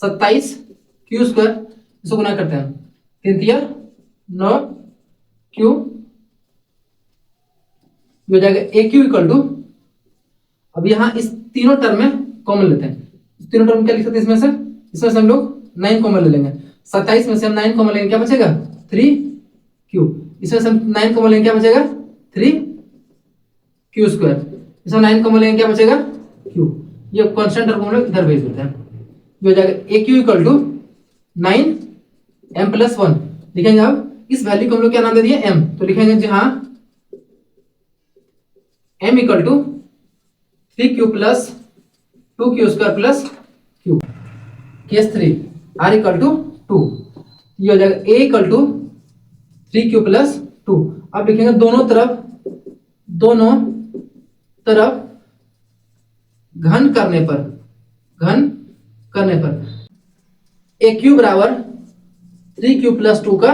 27 क्यू स्क्वायर, इसको गुना करते हैं 3 तिया 9 क्यू, हो जाएगा ए क्यू इक्वल टू, अब यहां इस तीनों टर्म में कॉमन लेते हैं, इस तीनों टर्म क्या लिख सकते हैं इसमें से हम लोग 9 कॉमन ले लेंगे, 27 में से हम 9 कॉमन लेंगे क्या बचेगा 3 क्यू, इसमें से हम 9 कॉमन लेंगे क्या बचेगा 3 क्यू स्क्वायर, इसमें 9 कॉमन लेंगे क्या बचेगा क्यू, ये कांस्टेंट टर्म को हम लोग इधर भेज देते हैं, ये हो जाएगा a Q equal to 9 m plus 1, लिखेंगे अब इस वैल्यू को हम लोग क्या नाम दे दिए m, तो लिखेंगे जहां m इक्वल टू 3q प्लस 2q square plus q। Case 3 r equal to 2, ये हो जाएगा a equal to 3q plus 2, अब लिखेंगे दोनों तरफ घन करने पर, घन करने पर ए क्यू बराबर 3q प्लस 2 का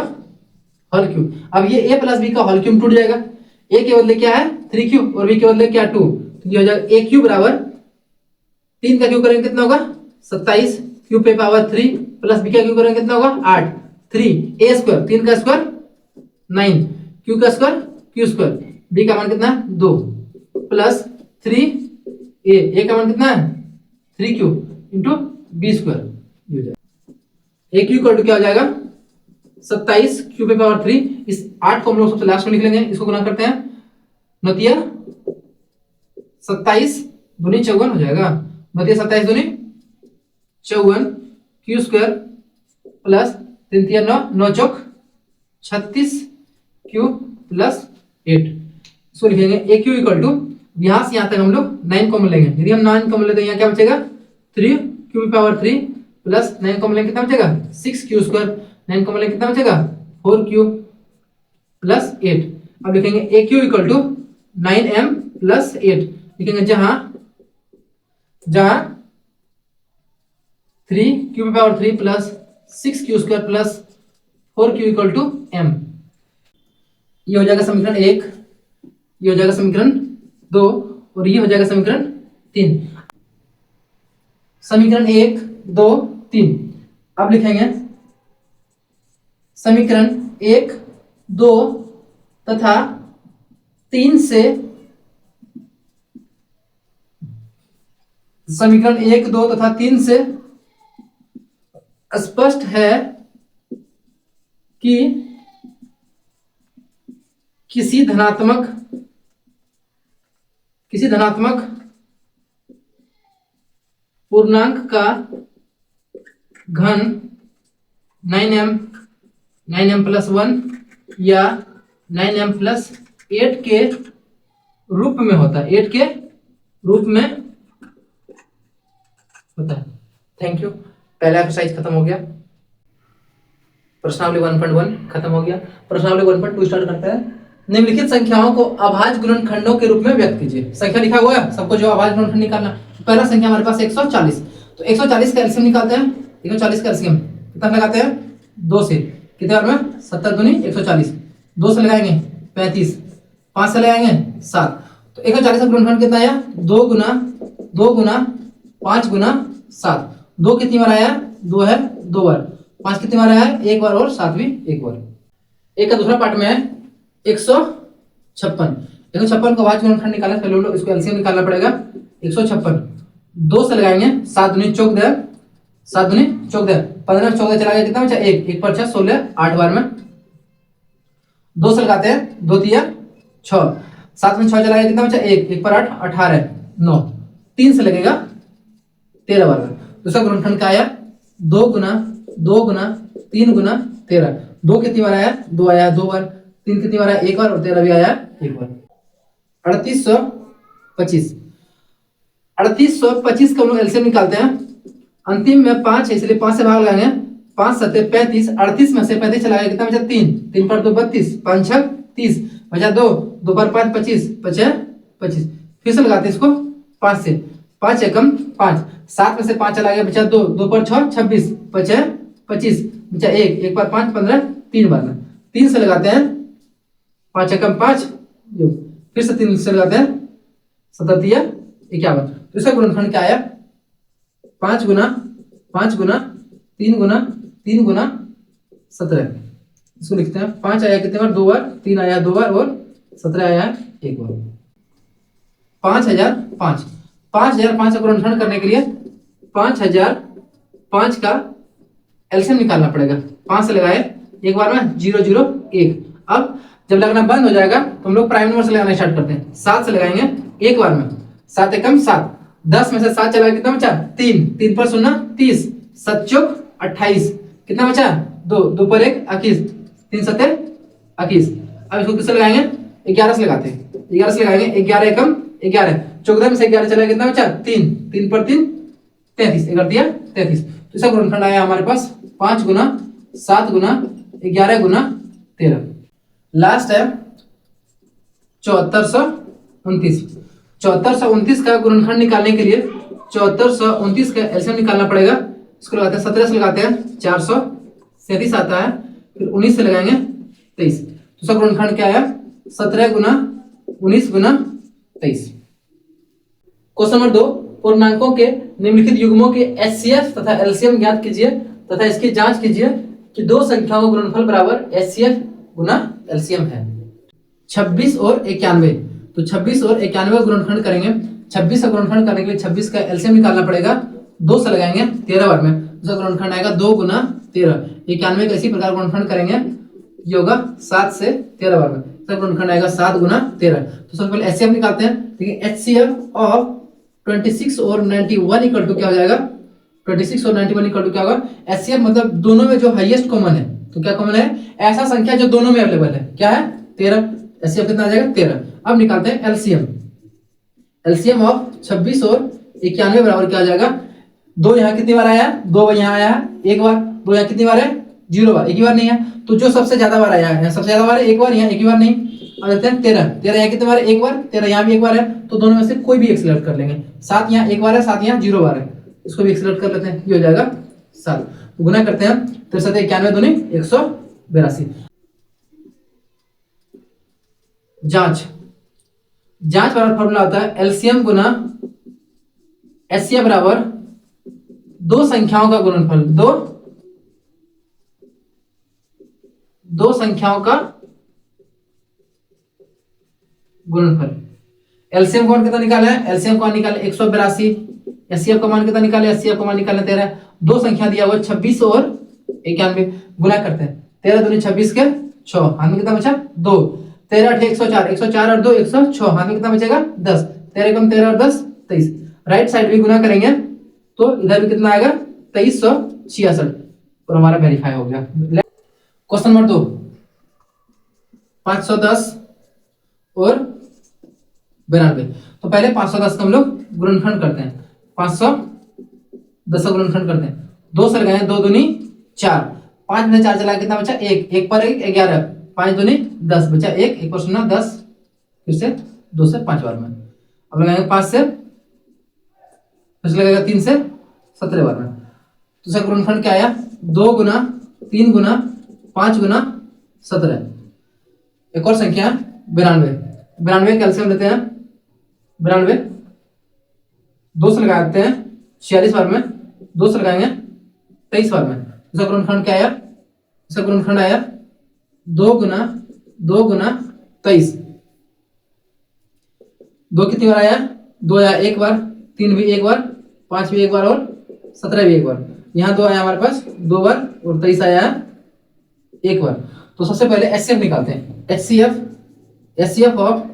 होल क्यूब। अब ये a प्लस बी का होल क्यूब टूट जाएगा, a के बदले क्या है 3q और b के बदले क्या 2, तो ये हो जाएगा ए क्यू बराबर 3 का क्यू करेंगे कितना होगा 27 क्यू पे पावर 3 प्लस बी का क्यू करेंगे कितना होगा 8, 3 a स्क्वायर 3 का स्क्वायर 9 क्यू का स्क्वायर क्यू स्क्वायर, बी का मान कितना है 2 प्लस 3 a का मान कितना है 3q इंटू बी स्क्वायर, ये हो जाएगा ए क्यू इक्वल टू क्या हो जाएगा 27 क्यू पे पावर 3, इस 8 को हम लोग सबसे लास्ट में लिख लेंगे, इसको गुना करते हैं 9 तिया 27 दूनी 54 हो जाएगा, 9 तिया 27 दूनी 54 क्यू स्क्वायर प्लस 3 तिया 9 9 चौक 36 क्यू प्लस 8, इसको लिखेंगे ए क्यू इक्वल टू, यहां से यहां तक हम लोग 9 कॉमन लेंगे, यदि हम 9 कॉमन लेते हैं यहाँ क्या बचेगा 3 क्यू पावर 3 प्लस 9 कॉमन लेंगे कितना बचेगा 6 क्यू स्क्वायर, 9 कॉमन लेंगे कितना बचेगा 4 क्यू प्लस 8। अब लिखेंगे a Q equal to 9m plus 8, लिखेंगे जहां 3 q power 3 plus 6 q square plus 4 q equal to m, ये हो जाएगा समीकरण 1, ये हो जाएगा समीकरण 2 और ये हो जाएगा समीकरण 3। समीकरण 1 2 3, अब लिखेंगे समीकरण 1 2 तथा 3 से, समीकरण 1 2 तथा 3 से स्पष्ट है कि किसी धनात्मक पूर्णांक का घन 9m प्लस 1 या 9m प्लस 8 के रूप में होता है, 8 के रूप में होता है। Thank you. पहला एक्सरसाइज खत्म हो गया, प्रश्नावली 1.1 खत्म हो गया। प्रश्नावली 1.2 स्टार्ट करते हैं। निम्नलिखित संख्याओं को अभाज्य गुणनखंडों के रूप में व्यक्त कीजिए। संख्या लिखा हुआ है सबको, जो अभाज्य गुणनखंड निकालना। पहला संख्या हमारे पास 140, तो 140 का एलसीएम निकालते हैं। 140 का एलसीएम कितना लगाते हैं? 2 से। कितने बार में? 7 दूनी 140, 2 से लगाएंगे 35, 5 से लगाएंगे 7। तो 140 का गुणनखंड कितना आया? 2 गुना 5 गुना 7। 2 कितनी बार आया? 2 है 2 बार। 5 कितनी बार आया? 1 बार, और 7 भी 1 बार। एक का दूसरा पार्ट में है 156। 156 का अभाज्य गुणनखंड निकालना, पहले हम लोग इसको एलसीएम निकालना पड़ेगा। 156 2 से लगाएंगे, 7 दूनी चौक दे, 7 दूनी चौक दे, 15 चौक दे चला गया, कितना बचा? 1, 1 पर 6 16, 8 बार में 2 से लगाते हैं, 2 तिया 6, 7 में 6 चला गया, कितना बचा? 1, 1 पर 8 18 9, 3 से लगेगा 13 बार में। दूसरा गुणनखंड का आया 2 गुना 3 गुना 13। 2 कितनी बार आया? 2 आया 2 बार। 3 कितनी बार आया? 1 बार, और 13 भी आया 1 बार। 3825 3825 का हम लोग एलसीएम निकालते हैं। अंतिम में 5 है, इसलिए 5 से भाग लगाएंगे। 5 7 35, 38 में से 35 चला गया, कितना बचा? 3, 3 पर 2 32, 5 6 30, बचा 2, 2 पर 5 25, 5 25। फिर से लगाते हैं इसको 5 से, 5 एकम 5, 7 में से 5 चला गया, बचा 2, 2 पर 6 26, 5 25, बचा 1, 1 पर 5 15, 3 बार में। 3 से लगाते हैं, 5 एकम 5, फिर से 3 से लगाते हैं, 7 तिया 51। तो इसका गुणनखंड क्या आया? 5 गुना 3 गुना 17। इसको लिखते हैं। 5 आया कितने बार? 2 बार, 3 आया 2 बार, और 17 आया 1 बार। 5005 5005 का गुणनखंड करने के लिए 5005 का एलसीएम निकालना पड़ेगा। 5 से लगाए, एक बार में 0 0 1। अब जब लगना बंद हो जाएगा तो हम लोग प्राइम नंबर से लगाना स्टार्ट करते हैं। 7 से लगाएंगे, एक बार में 7 एकम 7, 10 में से 7 चला, कितना बचा? 3, 3 पर 0 30, 7 चौक 28, कितना बचा? 2, 2 पर 1 21, 3 7 21। अब इसको किससे लगाएंगे? 11 से लगाते हैं। 11 से लगाएंगे, 11 एकम 11, 14 में से 11 चला, कितना बचा? 3, 3 पर 3 33, 1 दिया 33। तो इसका गुणनखंड आया हमारे पास 5 गुना 7 गुना 11 गुना 13। लास्ट है 7429। 7429 का गुणनखंड निकालने के लिए 7429 का एलसीएम निकालना पड़ेगा। इसको लगाते हैं, 17 से लगाते हैं, 437 आता है, फिर 19 से लगाएंगे 23। तो इसका गुणनखंड क्या आया? 17 गुना 19 गुना 23। क्वेश्चन नंबर 2, पूर्णांकों के निम्नलिखित युग्मों के एचसीएफ तथा एलसीएम ज्ञात कीजिए तथा इसकी जांच कीजिए कि दो संख्याओं का गुणनफल बराबर एचसीएफ गुना एलसीएम है। 26 और 91, तो 26 और 91 का गुणनखंड करेंगे। 26 का गुणनखंड करने के लिए 26 का एलसीएम निकालना पड़ेगा। 2 से लगाएंगे 13 बार में, उसका गुणनखंड आएगा 2 गुना 13। 91 का इसी प्रकार गुणनखंड करेंगे, ये होगा 7 से 13 बार में, उसका गुणनखंड आएगा 7 गुना 13। तो सबसे पहले एचसीएफ निकालते हैं। देखिए एचसीएफ ऑफ 26 और 91 इक्वल टू क्या हो जाएगा? 26 और 91 इक्वल टू क्या होगा? एचसीएफ मतलब दोनों में जो हाईएस्ट कॉमन है, तो क्या कॉमन है? ऐसा संख्या जो दोनों में अवेलेबल है, क्या है? 13। एचसीएफ कितना आ जाएगा? 13। अब निकालते हैं एलसीएम। एलसीएम ऑफ 26 और 91 बराबर क्या आ जाएगा? 2 यहाँ कितनी बार आया? 2 यहाँ आया एक बार। 2 यहाँ कितनी बार है? 0 बार, एक ही बार नहीं है। तो जो सबसे ज्यादा बार आया है, सबसे ज्यादा बार है एक बार, यहाँ एक ही बार नहीं। आ जाते हैं 13। 13 यहाँ कितने बार है? एक बार। 13 यहाँ भी एक बार है, तो दोनों में से कोई भी एक सिलेक्ट कर लेंगे। 7 यहाँ एक बार है, 7 यहाँ 0 बार है, इसको भी एक सिलेक्ट कर लेते हैं, ये हो जाएगा 7। तो गुना करते हैं, 63 91 दूनी 182। जांच बराबर फॉर्मूला होता है एलसीएम गुना एचसीएफ बराबर दो संख्याओं का गुणनफल। दो संख्याओं का गुणनफल। एलसीएम का मान कितना निकाला है? एलसीएम का मान निकाले 182। एचसीएफ का मान कितना निकाले? एचसीएफ का मान निकाले 13। दो संख्या दिया हुआ 26 और 91, गुना करते हैं। 13 दूनी 26 के 6, हाथ में कितना बचा 2, 13 8 104, 104 और 2 106, हाथ में कितना बचेगा 10, 13 कम 13 और 10 23। राइट साइड भी गुना करेंगे तो इधर भी कितना आएगा 2366 और हमारा वेरीफाई हो गया। क्वेश्चन नंबर 2, 510 और 92। तो पहले 510 का हम लोग गुणनखंड करते हैं, 510 का गुणनखंड करते हैं, 2 से लगाए 2 दूनी 4, 5 में 4 चला कितना बचा 1, 1 पर 1 11, 5 दूनी 10 बचा 1, 1 पर 0 10, फिर से 2 से 5 बार में। अब लगाएंगे 5 से, फिर लगेगा 3 से 17 बार में। तो इसका गुणनखंड क्या आया 2 गुना 3 गुना 5 गुना 17। एक और संख्या 92, 92 कैल्शियम लेते हैं, 92 2 से लगाते हैं 46 बार में, 2 से लगाएंगे 23 बार में। इसका गुणनखंड क्या आया, इसका गुणनखंड आया 2 गुना 23। 2 कितनी बार आया 2 आया एक बार, 3 भी एक बार, 5 भी एक बार और 17 भी एक बार। यहाँ 2 आया हमारे पास 2 बार और 23 आया एक बार। तो सबसे पहले एचसीएफ निकालते हैं, एचसीएफ ऑफ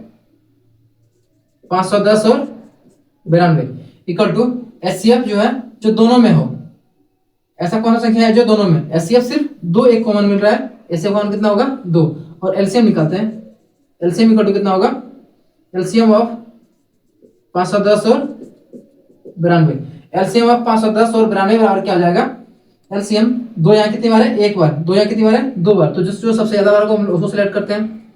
510 और 92 इक्वल टू एचसीएफ जो है जो दोनों में हो। ऐसा कौन सा संख्या है जो दोनों में, एचसीएफ सिर्फ 2 एक कॉमन मिल रहा है, एचसीएफ कॉमन कितना होगा 2। और एलसीएम निकालते हैं, एलसीएम इक्वल टू कितना होगा, एलसीएम ऑफ 510 और 92, एलसीएम ऑफ 510 और 92 बराबर क्या हो जाएगा, एलसीएम 2 यहाँ कितनी बार है एक बार, 2 यहाँ कितनी बार है 2 बार, तो जो सबसे ज्यादा बार को हम उसको सिलेक्ट करते हैं।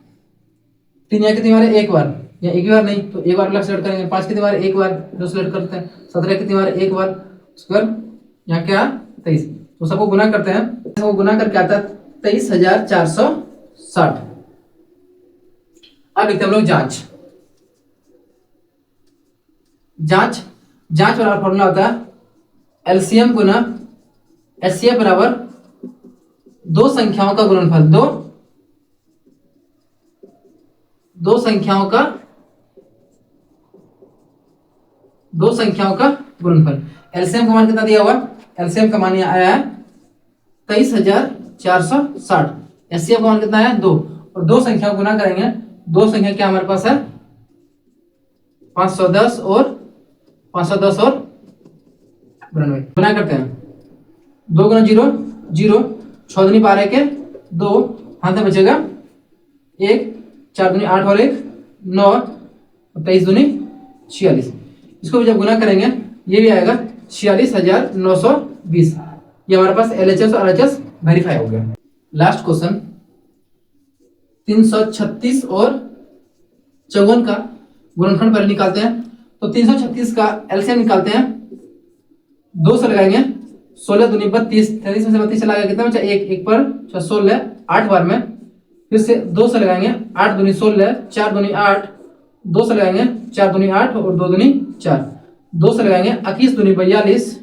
3 यहाँ कितनी बार है एक बार, या एक ही बार नहीं तो एक बार अलग सिलेक्ट करेंगे। 5 कितनी बार एक बार जो सिलेक्ट करते हैं। 17 कितनी बार एक बार, स्क्वायर यहाँ क्या 23, तो सबको गुना करते हैं, सबको गुना करके आता है 23,460। अब लिखते हैं हम लोग जांच, जांच वाला फॉर्मूला होता है एलसीएम गुना एचसीएफ बराबर 2 संख्याओं का गुणनफल, दो संख्याओं का गुणनफल। एलसीएम का मान कितना दिया हुआ, एलसीएम का मान आया है 23,460, एचसीएफ का मान कितना है 2, और 2 संख्याओं गुना करेंगे, 2 संख्या क्या हमारे पास है 510 और 92 गुना करते हैं। 2 गुना 0 0, 6 दूनी 12 के 2, हाथ में बचेगा 1, 4 दूनी 8 और 1 9, 23 दूनी 46। इसको भी जब गुना करेंगे ये भी आएगा 46,920। ये हमारे पास एलएचएस और आरएचएस वेरीफाई हो गया। लास्ट क्वेश्चन 336 और 54 का गुणनखंड पहले निकालते हैं। तो 336 का एलसीएम निकालते हैं, 2 से लगाएंगे 16 दूनी 32, 33 में से 32 चला गया कितना बचा 1, 1 पर 16 8 बार में, फिर से 2 से लगाएंगे 8 दूनी 16, 4 दूनी 8, 2 से लगाएंगे 4 दूनी 8 और 2 दूनी 4, 2 से लगाएंगे 21 दूनी 42,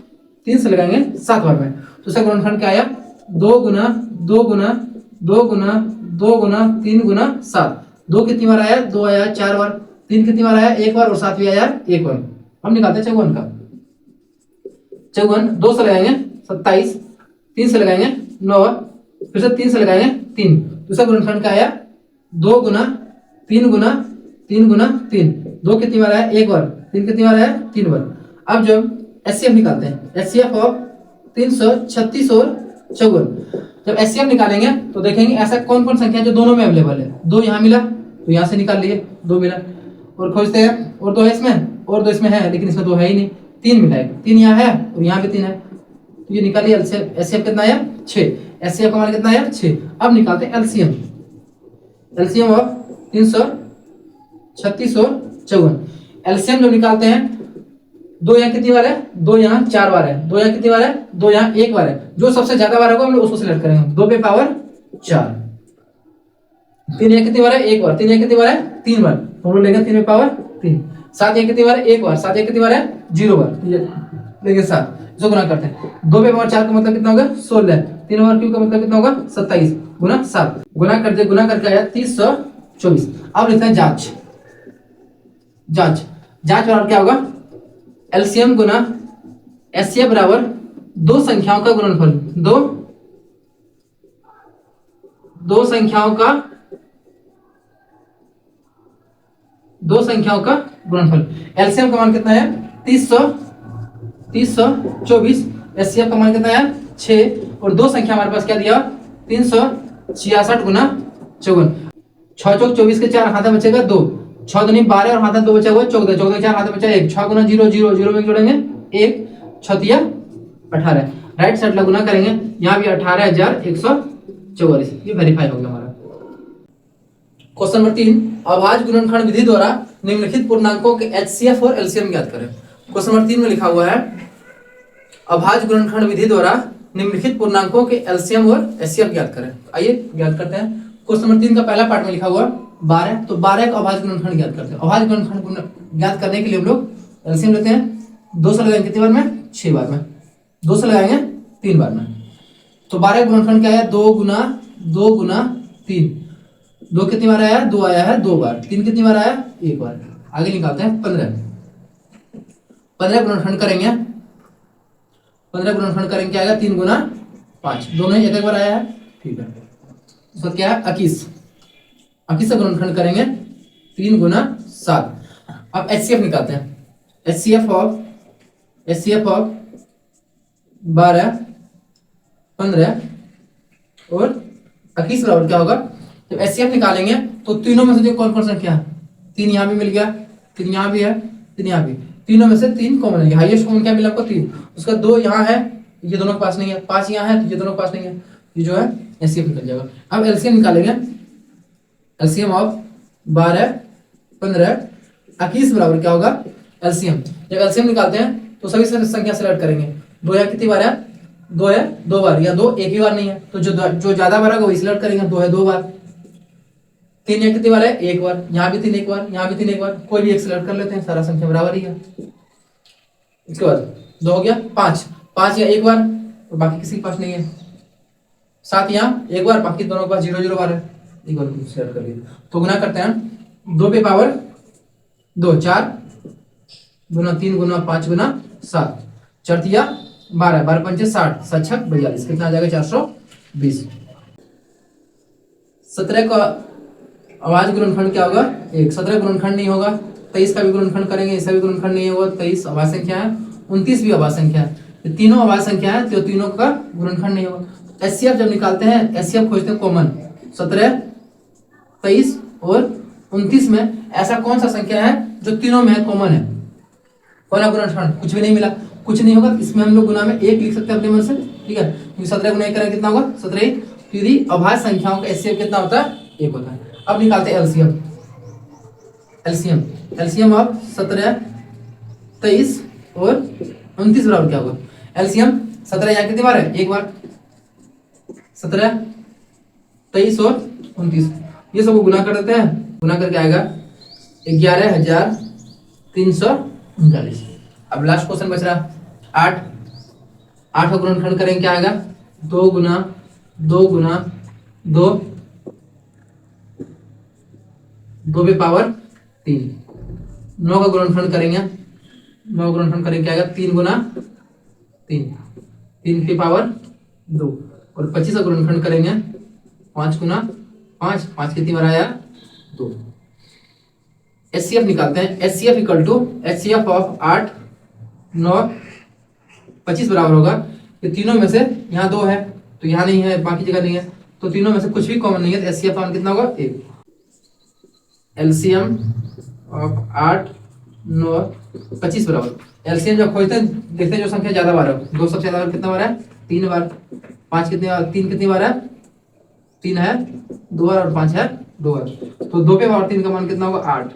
3 से लगाएंगे 7 बार में। तो इसका गुणनखंड क्या आया 2 गुना 2 गुना 2 गुना 2 गुना 3 गुना 7। 2 कितनी बार आया 2 आया 4 बार, 3 कितनी बार आया 1 बार और 7 भी आया 1 बार। हम निकालते हैं 54 का, 54 2 से लगाएंगे 27, 3 से लगाएंगे 9, फिर से 3 से लगाएंगे 3, तो इसका गुणनखंड क्या आया 2 गुना 3 गुना 3 गुना 3। 2 कितनी बार आया 1 बार, 3 कितनी बार आया 3 बार। अब जब एचसीएफ निकालते हैं, एचसीएफ ऑफ 336 और 54, जब एचसीएफ निकालेंगे तो देखेंगे ऐसा कौन कौन संख्या जो दोनों में अवेलेबल है। 2 यहाँ मिला तो यहाँ से निकाल लिए 2 मिला, और खोजते हैं और 2 है इसमें, और 2 इसमें है लेकिन इसमें 2 है ही नहीं, 3 मिला है, 3 यहाँ है और यहाँ भी 3 है, तो ये निकालिए एचसीएफ कितना आया 6, एचसीएफ का मान कितना आया 6। अब निकालते हैं एलसीएम, एलसीएम ऑफ 336 और 54। एलसीएम जो निकालते हैं 2 यहाँ कितनी बार है 2 यहाँ 4 बार है, 2 यहाँ कितनी बार है 2 यहाँ 1 बार है, जो सबसे ज्यादा बार होगा हम लोग उसको सिलेक्ट करेंगे। 2 पे पावर 4, 3 यहाँ कितनी बार है 1 बार, 3 यहाँ कितनी बार है 3 बार, हम लोग लेंगे 3 पे पावर 3। 7 यहाँ कितनी बार है 1 बार, 7 यहाँ कितनी बार है 0 बार, लेंगे 7, इसको गुना करते हैं। 2 पे पावर 4 का मतलब कितना होगा 16, 3 पावर क्यूब का मतलब कितना होगा 27 गुना 7, गुना करके आया 324। अब लिखते हैं जांच, बराबर क्या होगा एलसीएम गुना एचसीएफ बराबर 2 संख्याओं का गुणनफल, 2 दो संख्याओं का गुणनफल। एलसीएम का मान कितना है 324। एचसीएफ का मान कितना है 6 और दो संख्या हमारे पास क्या दिया 366 गुना 54। 6 चौक 24 के 4 हाथ बचेगा 2, 6 दूनी 12 और हाथ 2 बचा हुआ 14, 14 के 4 हाथ बचा 1, 6 गुना 0 0 0 में जोड़ेंगे 1, 6 18। राइट साइड ला गुना करेंगे, यहाँ भी 18,144। ये वेरीफाई हो गया हमारा। क्वेश्चन नंबर 3, अभाज्य गुणनखंड विधि द्वारा निम्नलिखित पूर्णांकों के एचसीएफ और एलसीएम ज्ञात करें। क्वेश्चन नंबर 3 में लिखा हुआ है अभाज्य गुणनखंड विधि द्वारा निम्नलिखित पूर्णांकों के एलसीएम और एचसीएफ ज्ञात करें। आइए ज्ञात करते हैं। क्वेश्चन नंबर 3 का पहला पार्ट में लिखा हुआ 12, तो 12 का अभाज्य गुणनखंड ज्ञात करते हैं। अभाज्य गुणनखंड ज्ञात करने के लिए हम लोग एलसीएम लेते हैं, 2 से लगाएंगे कितनी बार में 6 बार में, 2 से लगाएंगे 3 बार में। तो 12 गुणनखंड क्या है 2 गुना 3, 2 कितनी बार आया 2 आया है 2 बार, 3 कितनी बार आया 1 बार। आगे निकालते हैं 15 गुणनखंड करेंगे, 15 गुणनखंड करेंगे क्या आएगा 3 गुना 5, दोनों ही एक बार आया है, ठीक है। उसका क्या है 21 से गुणनखंड करेंगे 3 गुना 7। अब एचसीएफ निकालते हैं। एचसीएफ ऑफ 12, 15 और 21 बराबर क्या होगा। जब एचसीएफ निकालेंगे तो तीनों में से जो कौन कौन संख्या है 3 यहाँ भी मिल गया, 3 यहाँ भी है, 3 यहाँ भी, तीनों में से 3 कॉमन है। हाईएस्ट कॉमन क्या मिला आपको 3, उसका 2 यहाँ है, ये दोनों के पास नहीं है, 5 यहाँ है तो ये दोनों के पास नहीं है, ये जो है एचसीएफ निकल जाएगा। अब एलसीएम निकालेंगे। एलसीएम ऑफ 12, 15, 21 बराबर क्या होगा एलसीएम। जब एलसीएम निकालते हैं तो सभी संख्या सेलेक्ट करेंगे। 2 यहाँ कितनी बार है 2 है 2 बार, या 2 एक ही बार नहीं है तो जो ज्यादा बार होगा वही सिलेक्ट करेंगे। 2 है 2 बार, 3 यहाँ कितनी बार है 1 बार, यहाँ भी 3 1 बार, यहाँ भी 3 1 बार, कोई भी एक सिलेक्ट कर लेते हैं, सारा संख्या बराबर ही है। इसके बाद 2 हो गया 5 या 1 बार और बाकी किसी के पास नहीं है, 7 यहाँ 1 बार, बाकी दोनों के पास 0 0 बार है, एक बार सिलेक्ट कर लिया। तो गुना करते हैं 2 पे पावर 2, 4 गुना 3 गुना 5 गुना 7, 4 तिया 12, 12 पंचे 60, 7 छक 42, कितना आ जाएगा 420। 17 का अभाज्य गुणनखंड क्या होगा 1, 17 गुणनखंड नहीं होगा। 23 का भी गुणनखंड करेंगे, इसका भी गुणनखंड नहीं होगा। 23 अभाज्य संख्या है, 29 भी अभाज्य संख्या है, तो तीनों अभाज्य संख्या है तो तीनों का गुणनखंड नहीं होगा। एचसीएफ जब निकालते हैं, एचसीएफ खोजते हैं कॉमन, 17, 23 और 29 में ऐसा कौन सा संख्या है जो तीनों में कॉमन है। कौन है गुणनखंड, कुछ भी नहीं मिला, कुछ नहीं होगा, इसमें हम लोग गुना में 1 लिख सकते हैं अपने मन से, ठीक है, क्योंकि 17 गुना 1 करेंगे कितना होगा 17। यदि अभाज्य संख्याओं का एचसीएफ कितना होता है 1 होता है। अब निकालते हैं एलसीएम। एलसीएम ऑफ 17, 23 और 29 बराबर क्या होगा। एलसीएम 17 यहाँ कितनी बार है 1 बार, 17, 23 और 29, ये सब गुना कर देते हैं, गुना करके आएगा 11,339। अब लास्ट क्वेश्चन बच रहा 8 का गुणनखंड करेंगे क्या आएगा 2 गुना 2 पे पावर 3। 9 का गुणनखंड करेंगे, 9 का गुणनखंड करेंगे क्या आएगा 3 गुना 3 पे पावर 2। और 25 का गुणनखंड करेंगे 5 गुना 5 कितनी बार आया 2। एचसीएफ निकालते हैं। HCF equal to HCF of 8, 9, 25 बराबर होगा, ये तीनों में से यहाँ 2 है तो यहाँ नहीं है, बाकी जगह नहीं है, तो तीनों में से कुछ भी कॉमन नहीं है, तो एचसीएफ मान कितना होगा 1। एलसीएम ऑफ 8, 9, 25 बराबर। एलसीएम जब खोजते हैं देखते हैं जो संख्या ज्यादा बार है, 2 सबसे ज्यादा कितना बार है 3 बार, 5 कितनी बार 3 कितनी बार है 3 है 2 बार और 5 है 2 बार, तो 2 पे पावर 3 का मान कितना होगा 8,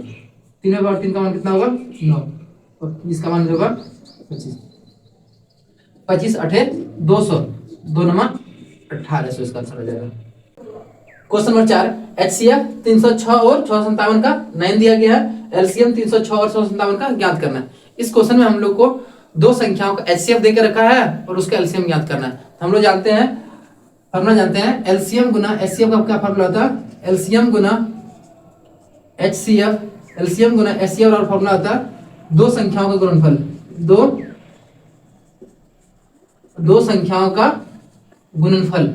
3 पे पावर 3 का मान कितना होगा 9 और इसका मान होगा 25। 25 8 200, 2 नमा 1800, इसका आंसर हो जाएगा। क्वेश्चन नंबर 4, एचसीएफ 306 और 657 का 9 दिया गया है, एलसीएम 306 और 657 का ज्ञात करना है। इस क्वेश्चन में हम लोग को दो संख्याओं का एचसीएफ देकर रखा है और उसका एलसीएम ज्ञात करना है। हम लोग जानते हैं एलसीएम गुना एचसीएफ का क्या फॉर्मूला होता है, एलसीएम गुना एचसीएफ, एलसीएम गुना एचसीएफ और फॉर्मूला होता है दो संख्याओं का गुणनफल, दो संख्याओं का गुणनफल,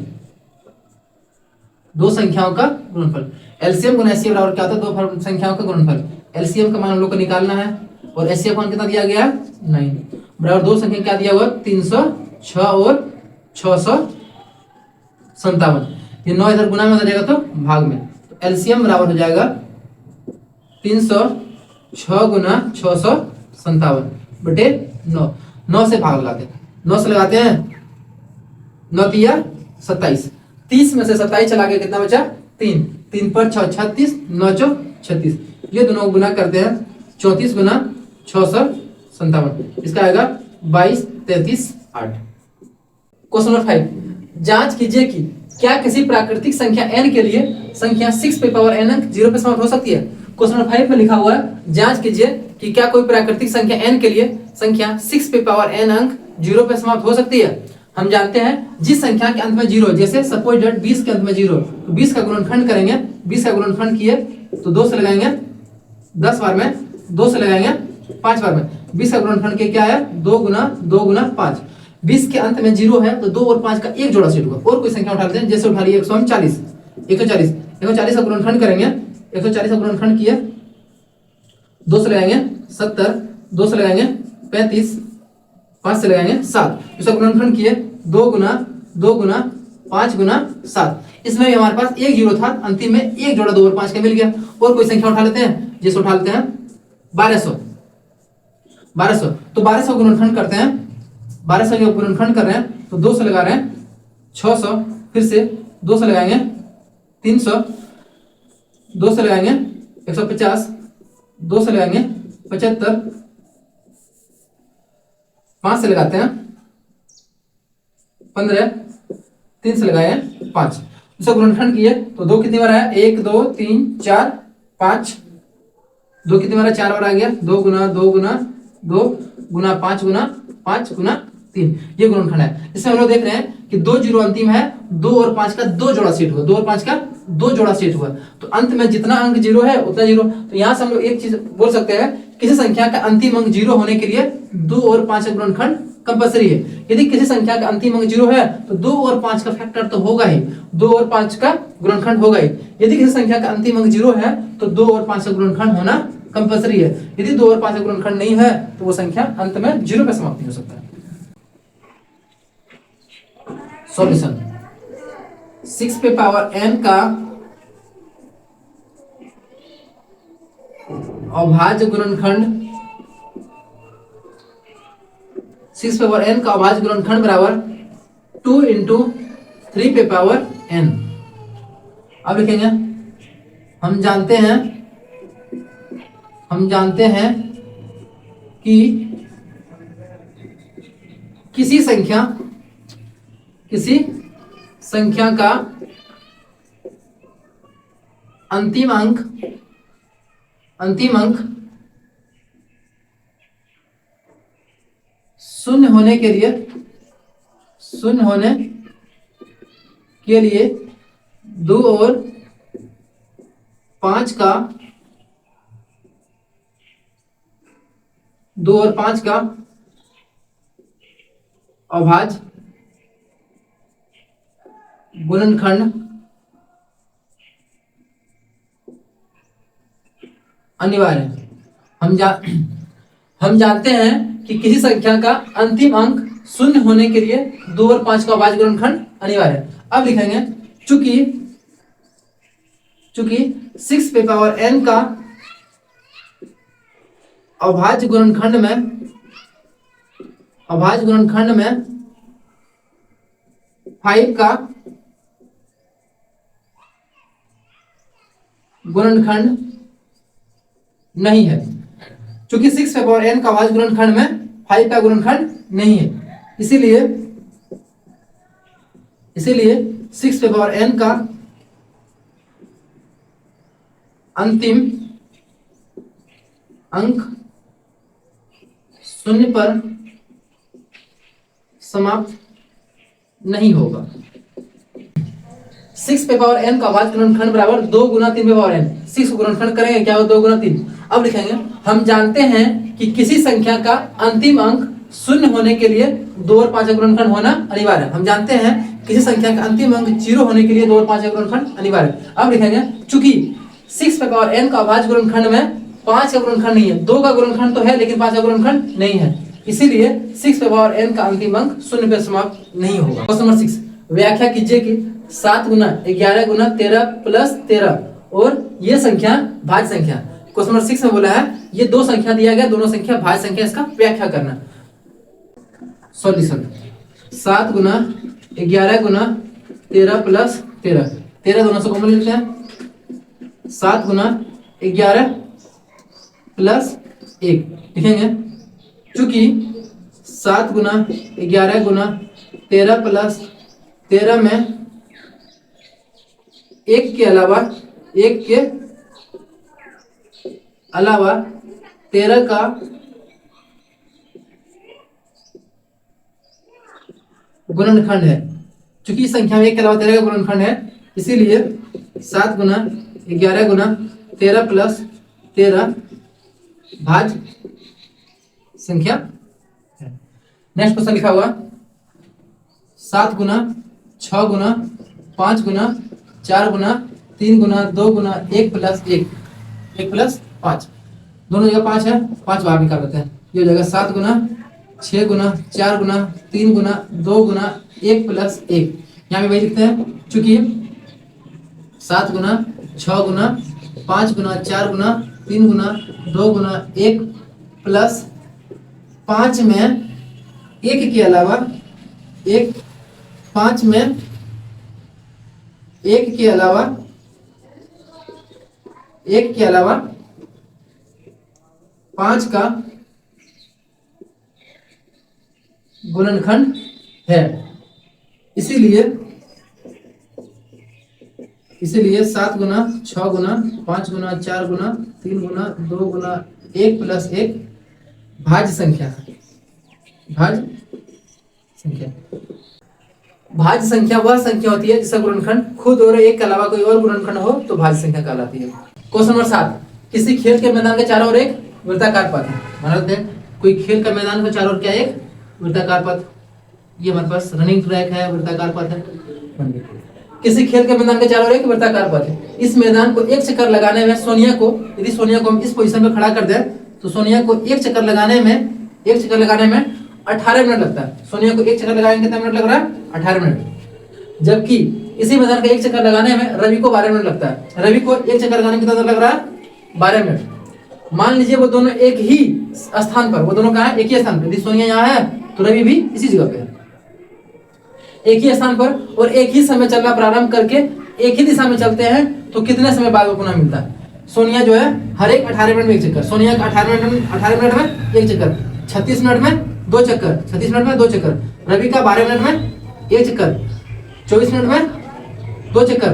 दो संख्याओं का गुणनफल। एलसीएम गुना एचसीएफ बराबर क्या होता है? दो संख्याओं का गुणनफल। एलसीएम का मान हम लोग को निकालना है और एचसीएफ मान कितना दिया गया? 9 बराबर दो संख्या क्या दिया हुआ? 306 और 657। ये 9 इधर गुना में हो जाएगा तो भाग में, तो एलसीएम बराबर हो जाएगा 306 गुना 657 बटे 9। 9 से भाग लगाते हैं, 9 से लगाते हैं 9 तिया 27, 30 में से 27 चला के कितना बचा? 3, 3 पर 6 36, 9 चौ 36, ये दोनों गुना करते हैं 34 गुना 657, इसका आएगा 22 33 8। क्वेश्चन नंबर 5, जांच कीजिए कि क्या किसी प्राकृतिक संख्या n के लिए संख्या 6 पे पावर n अंक 0 पे समाप्त हो सकती है? क्वेश्चन नंबर 5 में लिखा हुआ है जांच कीजिए कि क्या कोई प्राकृतिक संख्या n के लिए संख्या 6 पे पावर n अंक 0 पे समाप्त हो सकती है। हम जानते हैं जिस संख्या के अंत में 0, जैसे सपोज दैट 20 के अंत में 0, तो 20 का गुणनखंड करेंगे, 20 का गुणनखंड किए तो 2 से लगाएंगे 10 बार में, 2 से लगाएंगे 5 बार में, 20 का गुणनखंड के क्या है? 2 गुना 5। 20 के अंत में 0 है तो 2 और 5 का एक जोड़ा सेट होगा। और कोई संख्या उठा लेते हैं, जैसे उठा लिए 140, 140 का गुणनखंड करेंगे, 140 का गुणनखंड किए 2 से लगाएंगे 70, 2 से लगाएंगे 35, 5 से लगाएंगे 7, इसका गुणनखंड किए 2 गुना 5 गुना 7। इसमें भी हमारे पास एक 0 था, अंतिम में एक जोड़ा 2 और 5 का मिल गया। और कोई संख्या उठा लेते हैं, जैसे उठा लेते हैं 1200, तो 1200 गुणनखंड करते हैं, 1200 का गुणनखंड कर रहे हैं तो 2 से लगा रहे हैं 600, फिर से 2 से लगाएंगे 300, 2 से लगाएंगे 150, 2 से लगाएंगे 75, 5 से लगाते हैं 15, 3 से लगाए 5, इसका गुणनखंड किए तो 2 कितनी बार आया? 1 2 3 4 5, 2 कितनी बार आया? 4 बार आ गया, 2 गुना 2 गुना 5 गुना 5 गुना 3, ये गुणनखंड है। इसमें हम लोग देख रहे हैं कि 2 0 अंतिम है, 2 और 5 का 2 जोड़ा सेट हुआ, 2 और 5 का 2 जोड़ा सेट हुआ, तो अंत में जितना अंक 0 है उतना 0। तो यहाँ से हम लोग एक चीज बोल सकते हैं, किसी संख्या का अंतिम अंक 0 होने के लिए 2 और 5 का गुणनखंड कंपल्सरी है। यदि किसी संख्या का अंतिम अंक 0 है तो 2 और 5 का फैक्टर तो होगा ही, 2 और 5 का गुणनखंड होगा ही। यदि किसी संख्या का अंतिम अंक 0 है तो 2 और 5 का गुणनखंड होना कंपल्सरी है। यदि 2 और 5 का गुणनखंड नहीं है तो वो संख्या अंत में 0 पे समाप्त नहीं हो सकता है। सॉल्यूशन, 6 पे पावर n का अभाज्य गुणनखंड, 6 पे पावर n का अभाज्य गुणनखंड बराबर 2 इंटू 3 पे पावर n। अब लिखेंगे हम जानते हैं कि किसी संख्या का अंतिम अंक शून्य होने के लिए 2 और 5 का अभाज्य गुणनखंड अनिवार्य है। हम जानते हैं कि किसी संख्या का अंतिम अंक शून्य होने के लिए 2 और 5 का अभाज्य गुणनखंड अनिवार्य है। अब लिखेंगे चूंकि 6 पे पावर n का अभाज्य गुणनखंड में 5 का गुणनखंड नहीं है। चूंकि 6 पे पावर n का अभाज्य गुणनखंड में 5 का गुणनखंड नहीं है, इसीलिए 6 पे पावर n का अंतिम अंक शून्य पर समाप्त नहीं होगा। 6 पे पावर n का अभाज्य गुणनखंड बराबर 2 गुना 3 पे पावर n। 6 को गुणनखंड करेंगे क्या होगा? 2 गुना 3। अब लिखेंगे हम जानते हैं कि किसी संख्या का अंतिम अंक शून्य होने के लिए 2 और 5 का गुणनखंड होना अनिवार्य है। हम जानते हैं किसी संख्या का अंतिम अंक 0 होने के लिए 2 और 5 का गुणनखंड अनिवार्य है। अब लिखेंगे चूंकि 6 पे पावर n का अभाज्य गुणनखंड में 5 का गुणनखंड नहीं है, 2 का गुणनखंड तो है लेकिन 5 का गुणनखंड नहीं है, इसीलिए 6 पे पावर n का अंतिम अंक 0 पे समाप्त नहीं होगा। क्वेश्चन नंबर 6, व्याख्या कीजिए कि 7 गुना 11 गुना 13 प्लस 13 और ये संख्या भाज्य संख्या। क्वेश्चन नंबर 6 में बोला है ये दो संख्या दिया गया, दोनों संख्या भाज्य संख्या, इसका व्याख्या करना। सॉल्यूशन 7 गुना 11 गुना 13 प्लस 13, 13 दोनों से कॉमन लेते हैं, 7 गुना 11 प्लस 1 लिखेंगे। चूंकि 7 गुना 11 गुना 13 प्लस 13 में 1 के अलावा 13 का गुणनखंड है। चूंकि इस संख्या में 1 के अलावा 13 का गुणनखंड है, इसीलिए 7 गुना 11 गुना 13 प्लस 13 भाज्य संख्या है। नेक्स्ट क्वेश्चन लिखा हुआ 7 गुना 6 गुना 5 गुना 4 गुना 3 गुना 2 गुना 1 प्लस 1 प्लस 5, दोनों जगह 5 है, 5 बाहर निकाल देते हैं। ये हो जाएगा 7 गुना 6 गुना 4 गुना 3 गुना 2 गुना 1 प्लस 1। यहाँ पे वही लिखते हैं, चूंकि 7 गुना 6 गुना 5 गुना 4 गुना 3 गुना 2 गुना 1 प्लस 5 में 1 के अलावा 5 में 1 के अलावा 5 का गुणनखंड है, इसीलिए 7 गुना 6 गुना 5 गुना 4 गुना 3 गुना 2 गुना 1 प्लस 1 भाज्य संख्या है। भाज्य संख्या वह संख्या होती है जिसका गुणनखंड खुद और 1 के अलावा कोई और गुणनखंड हो तो भाज्य संख्या कहलाती है। क्वेश्चन नंबर 7, किसी खेल के मैदान के चारों ओर एक वृत्ताकार पथ है। मान लेते हैं कोई खेल का मैदान के चारों ओर क्या है, एक वृत्ताकार पथ। ये हमारे पास रनिंग ट्रैक है, वृत्ताकार पथ है। किसी खेल के मैदान के चारों ओर एक वृत्ताकार पथ है। इस मैदान को एक चक्कर लगाने में सोनिया को, यदि सोनिया को हम इस पोजीशन में खड़ा कर दें तो सोनिया को एक चक्कर लगाने में 18 मिनट लगता है। सोनिया को एक चक्कर लगाने में कितना मिनट लग रहा है, 18 मिनट। जबकि इसी मैदान का एक चक्कर लगाने में रवि को 12 मिनट लगता है। रवि को एक चक्कर लगाने में कितना लग रहा है, 12 मिनट। मान लीजिए वो दोनों एक ही स्थान पर, वो दोनों कहाँ है, एक ही स्थान पर। यदि सोनिया यहाँ है तो रवि भी इसी जगह पे है, एक ही स्थान पर, और एक ही समय चलना प्रारंभ करके एक ही दिशा में चलते हैं तो कितने समय बाद वो पुनः मिलता है। सोनिया जो है हर एक 18 मिनट में एक चक्कर, सोनिया का 18 मिनट में एक चक्कर, 36 मिनट में 2 चक्कर, 36 मिनट में 2 चक्कर। रवि का 12 मिनट में 1 चक्कर, 24 मिनट में 2 चक्कर,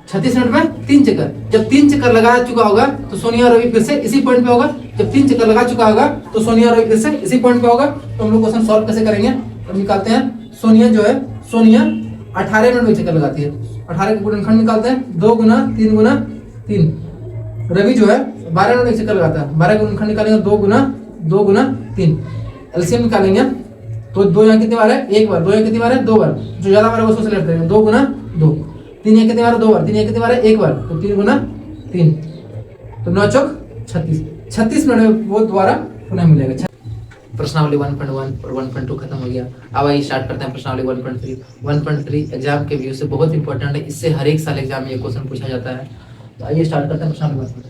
36 मिनट में 3 चक्कर। जब 3 चक्कर लगा चुका होगा तो सोनिया और रवि फिर से इसी पॉइंट पे होगा। जब 3 चक्कर लगा चुका होगा तो सोनिया और रवि फिर से इसी पॉइंट पे होगा। तो हम लोग क्वेश्चन सॉल्व कैसे करेंगे, तो निकालते हैं सोनिया जो है, सोनिया 18 मिनट में चक्कर लगाती है, 18 के गुणनखंड निकालते हैं, 2 गुना 3 गुना 3। रवि जो है 12 मिनट में चक्कर लगाता है, 12 का गुणनखंड निकालेंगे 2 गुना 3। एलसीएम निकालेंगे तो 2 यहाँ कितनी बार है, 1 बार, 2 यहाँ कितनी बार है, 2 बार। जो ज्यादा बार है वो सेलेक्ट करेंगे, 2 गुना 2। 3 यहाँ कितनी बार है, 2 बार, 3 यहाँ कितनी बार है, 1 बार, तो 3 गुना 3, तो 9 चौक 36 मिनट में वो दोबारा पुनः मिलेगा। प्रश्नावली 1.1 और 1.2 खत्म हो गया। अब आइए स्टार्ट करते हैं प्रश्नावली 1.3। 1.3 एग्जाम के व्यू से बहुत इंपॉर्टेंट है, इससे हर एक साल एग्जाम में ये क्वेश्चन पूछा जाता है। तो आइए स्टार्ट करते हैं प्रश्नावली 1.3।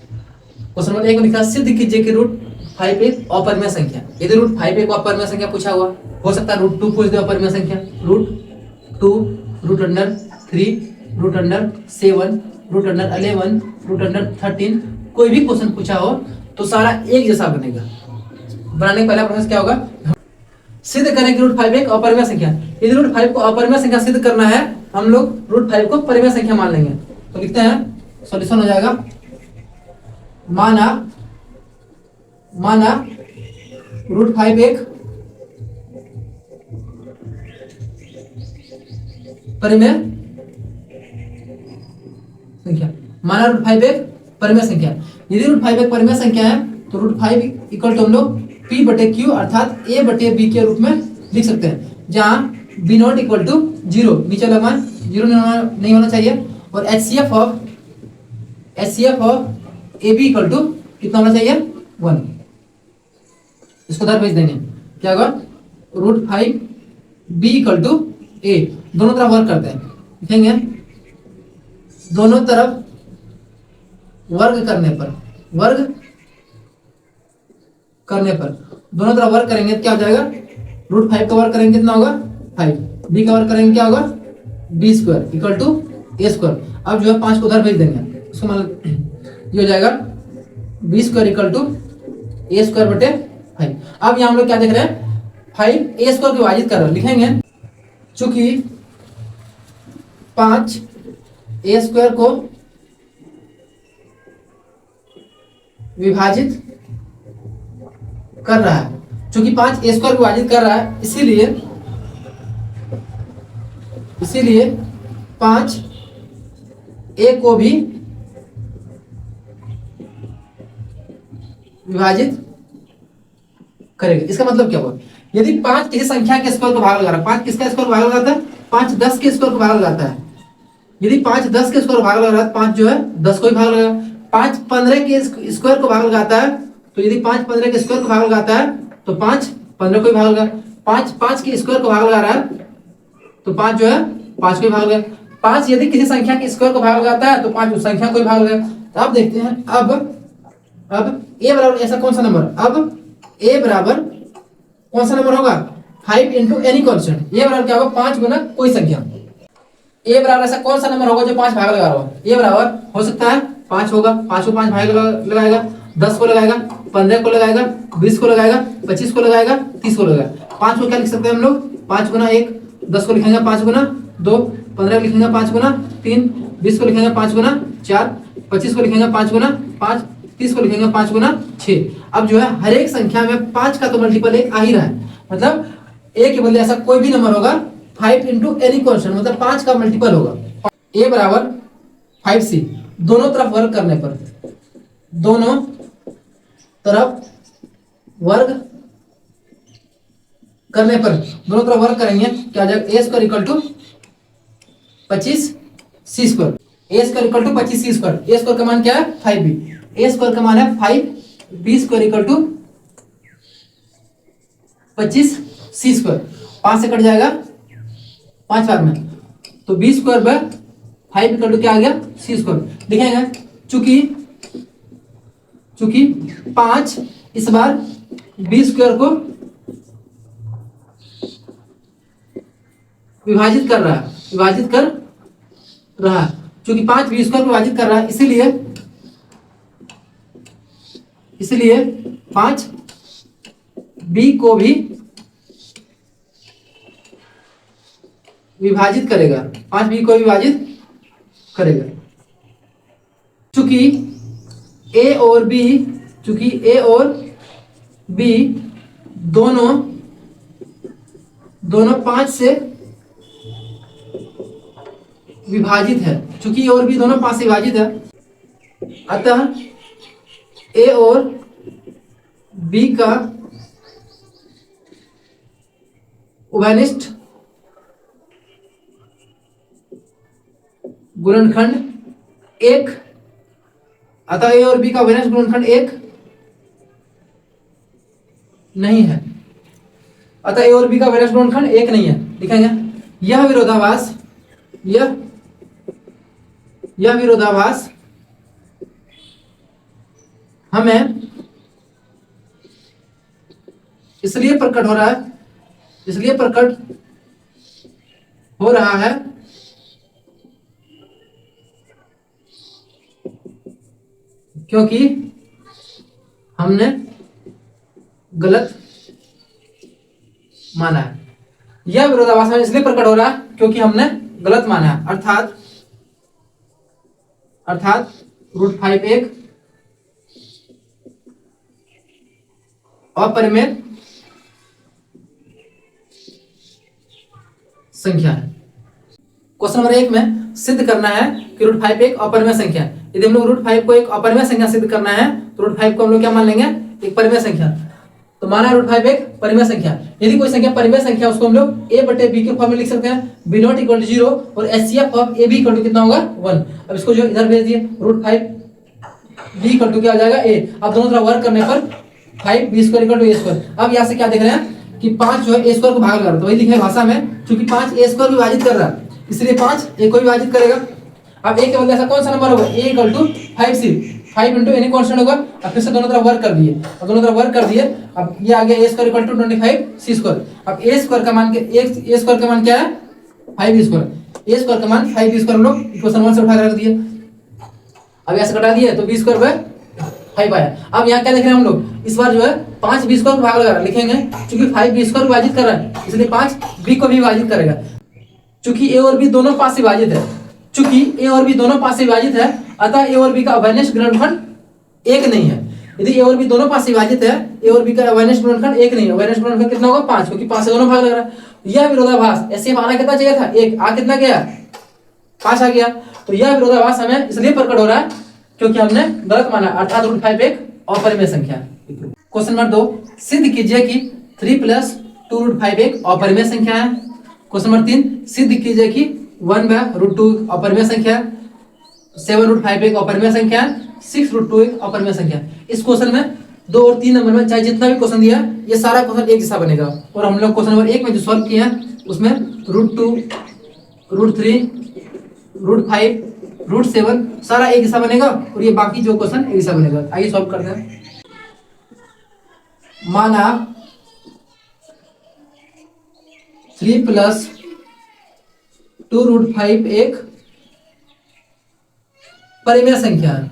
क्वेश्चन नंबर 1 में लिखा, सिद्ध कीजिए कि रूट 5 एक अपरिमेय संख्या। यदि रूट 5 एक अपरिमेय संख्या पूछा हुआ, हो सकता है रूट 2 पूछ दे अपरिमेय संख्या, root 2, root under 3, root under 7, root under 11, root under 13, कोई भी क्वेश्चन पूछा हो तो सारा एक जैसा बनेगा। बनाने का पहला प्रोसेस क्या होगा, सिद्ध करें कि रूट 5 एक अपरिमेय संख्या। यदि रूट 5 को अपरिमेय संख्या सिद्ध करना है, हम लोग रूट 5 को परिमेय संख्या मान लेंगे। तो लिखते हैं, सॉल्यूशन हो जाएगा, माना रूट 5 एक परिमेय संख्या, माना रूट 5 एक परिमेय संख्या। यदि रूट 5 एक परिमेय संख्या है तो रूट 5 इक्वल टू हम लोग P/Q अर्थात A/B के रूप में लिख सकते हैं, जहां बी नॉट इक्वल टू 0, नीचे वाला मान 0 नहीं होना चाहिए। और HCF of AB equal to कितना होना चाहिए 1। इसको उधर भेज देंगे, क्या होगा √5B इक्वल टू A। दोनों तरफ वर्क करते हैं, लिखेंगे दोनों तरफ वर्ग करने पर दोनों तरफ वर्क करेंगे तो क्या हो जाएगा, √5 का वर्क करेंगे कितना होगा 5, B का वर्क करेंगे क्या होगा B² इक्वल टू A²। अब जो है 5 को उधर भेज देंगे, उसको मतलब ये हो जाएगा B² इक्वल टू A² बटे 5। अब यहाँ हम लोग क्या देख रहे हैं, 5 A² को विभाजित कर रहे हैं, लिखेंगे चूंकि 5 A² को विभाजित कर रहा है, चूंकि 5 A² विभाजित कर रहा है, इसीलिए 5 A को भी विभाजित करेगा। इसका मतलब क्या हुआ, यदि 5 किसी संख्या के स्क्वायर को भाग लगा रहा है, 5 किसका स्क्वायर भाग लगाता है, 5 10 के स्क्वायर को भाग लगाता है। यदि 5 10 के स्क्वायर भाग लगा रहा है, 5 जो है 10 को ही भाग लगा। 5 15 के स्क्वायर को भाग लगाता है, तो यदि 5 15 के स्क्वायर को भाग लगाता है तो 5 15 को ही भाग लगा। 5 5 के स्क्वायर को भाग लगा रहा है तो 5 जो है 5 को ही भाग लगा। 5 यदि किसी संख्या के स्क्वायर को भाग लगाता है तो 5 उस संख्या को ही भाग लगा। तो अब देखते हैं, अब a बराबर ऐसा कौन सा नंबर, अब a बराबर कौन सा नंबर होगा 5 इंटू एनी कॉन्स्टेंट। a बराबर क्या होगा 5 गुना कोई संख्या। a बराबर ऐसा कौन सा नंबर होगा जो 5 भाग लगा रहा हो। a बराबर हो सकता है 5 होगा, 5 को 5 भाग लगाएगा, 10 को लगाएगा, 15 को लगाएगा, 20 को लगाएगा, 25 को लगाएगा, 30 को लगाएगा। 5 को क्या लिख सकते हैं हम लोग, 5 गुना 1, 10 को लिखेंगे 5 गुना 2, 15 को लिखेंगे 5 गुना 3, 20 को लिखेंगे 5 गुना 4, 25 को लिखेंगे 5 गुना 5, 30 को लिखेंगे 5 गुना 6। अब जो है हर एक संख्या में 5 का तो मल्टीपल 1 आ ही रहा है, मतलब a के बदले ऐसा कोई भी नंबर होगा 5 इंटू एनी कॉन्स्टेंट, मतलब 5 का मल्टीपल होगा। a बराबर 5c, दोनों तरफ वर्ग करने पर, दोनों तरफ वर्ग करने पर, दोनों तरफ वर्ग करेंगे क्या आ जाएगा, a² equal to 25c²। a² equal to 25c²। a² का मान क्या है 5b, a² का मान है 5b² इक्वल टू 25c²। 5 से कट जाएगा 5 भाग में, तो b² बाय 5 इक्वल टू क्या आ गया c²। लिखेंगे चूंकि 5 इस बार b² को विभाजित कर रहा है, चूंकि 5 b² को विभाजित कर रहा है, इसलिए 5 b को भी विभाजित करेगा, 5 b को विभाजित करेगा। चूंकि a और b दोनों 5 से विभाजित है, चूंकि a और b दोनों 5 से विभाजित है, अतः a और b का उभयनिष्ठ गुणनखंड 1, अतः a और b का उभयनिष्ठ गुणनखंड 1 नहीं है, अतः a और b का उभयनिष्ठ गुणनखंड 1 नहीं है। लिखेंगे यह विरोधाभास हमें इसलिए प्रकट हो रहा है क्योंकि हमने गलत माना है। यह विरोधाभास हमें इसलिए प्रकट हो रहा है क्योंकि हमने गलत माना है, अर्थात √5 एक अपरिमेय संख्या है। क्वेश्चन नंबर 1 में सिद्ध करना है कि √5 एक अपरिमेय संख्या है। यदि हम लोग √5 को एक अपरिमेय संख्या सिद्ध करना है तो √5 को हम लोग क्या मान लेंगे, एक परिमेय संख्या। तो माना रूट 5 एक परिमेय संख्या। यदि कोई संख्या परिमेय संख्या उसको हम लोग a बटे b के फॉर्म में लिख सकते हैं, b नॉट इक्वल टू 0 और HCF of ab equal to कितना होगा 1। अब इसको जो इधर भेज दिए रूट 5 b इक्वल टू क्या हो जाएगा a। अब दोनों तरफ वर्क करने पर 5b square equal to a square. अब यहाँ से क्या देख रहे हैं कि 5 जो है a स्क्वायर को भाग लगा रहा है, तो वही लिखे भाषा में क्योंकि 5 a स्क्वायर विभाजित कर रहा है इसलिए 5 a को विभाजित करेगा। अब a के बदले ऐसा कौन सा नंबर होगा a equal to 5c, 5 into any constant होगा। अब फिर से दोनों तरफ वर्क कर दिए, अब दोनों तरफ वर्क कर दिए। अब ये आ गया a square equal to 25c square. अब a स्क्वायर का मान a स्क्वायर का मान क्या है 5b स्क्वायर। a स्क्वायर का मान 5b स्क्वायर हम लोग इक्वेशन 1 से उठा कर रख दिए। अब ऐसे कटा दिए तो b स्क्वायर बाय 5 आया। अब यहाँ क्या देख रहे हैं हम लोग, इस बार जो है 5b स्क्वायर को भाग लगा लिखेंगे क्योंकि 5b स्क्वायर विभाजित कर रहा है इसलिए 5b को भी विभाजित करेगा। चूंकि a और b दोनों पास से विभाजित है, चूंकि a और b दोनों पास से विभाजित है अतः a और b का अवैनिष्ट गुणनखंड एक नहीं है। यदि a और b दोनों पास से विभाजित है, a और b का अवैनिष्ट गुणनखंड एक नहीं है। अवैनिष्ट गुणनखंड कितना होगा 5, क्योंकि 5 से दोनों भाग लग रहा है। यह विरोधाभास ऐसे आना कितना चाहिए था 1, आ कितना गया 5 आ गया। तो यह विरोधाभास हमें इसलिए प्रकट हो रहा है क्योंकि हमने गलत माना, अर्थात रूट 5 एक अपरिमेय संख्या है। क्वेश्चन नंबर 2, सिद्ध कीजिए कि 3 प्लस 2 रूट 5 एक अपरिमेय संख्या है। क्वेश्चन नंबर 3, सिद्ध कीजिए कि 1 बाय रूट 2 अपरिमेय संख्या है, 7 रूट 5 एक अपरिमेय संख्या है, 6 रूट 2 एक अपरिमेय संख्या है। इस क्वेश्चन में 2 और 3 नंबर में चाहे जितना भी क्वेश्चन दिया ये सारा क्वेश्चन एक जैसा बनेगा। और हम लोग क्वेश्चन नंबर 1 में जो सॉल्व किए हैं उसमें रूट 2, रूट 3, रूट 5, रूट 7 सारा एक जैसा बनेगा और ये बाकी जो क्वेश्चन एक जैसा बनेगा। आइए सॉल्व करते हैं। माना 3 प्लस 2 रूट 5 एक परिमेय संख्या है,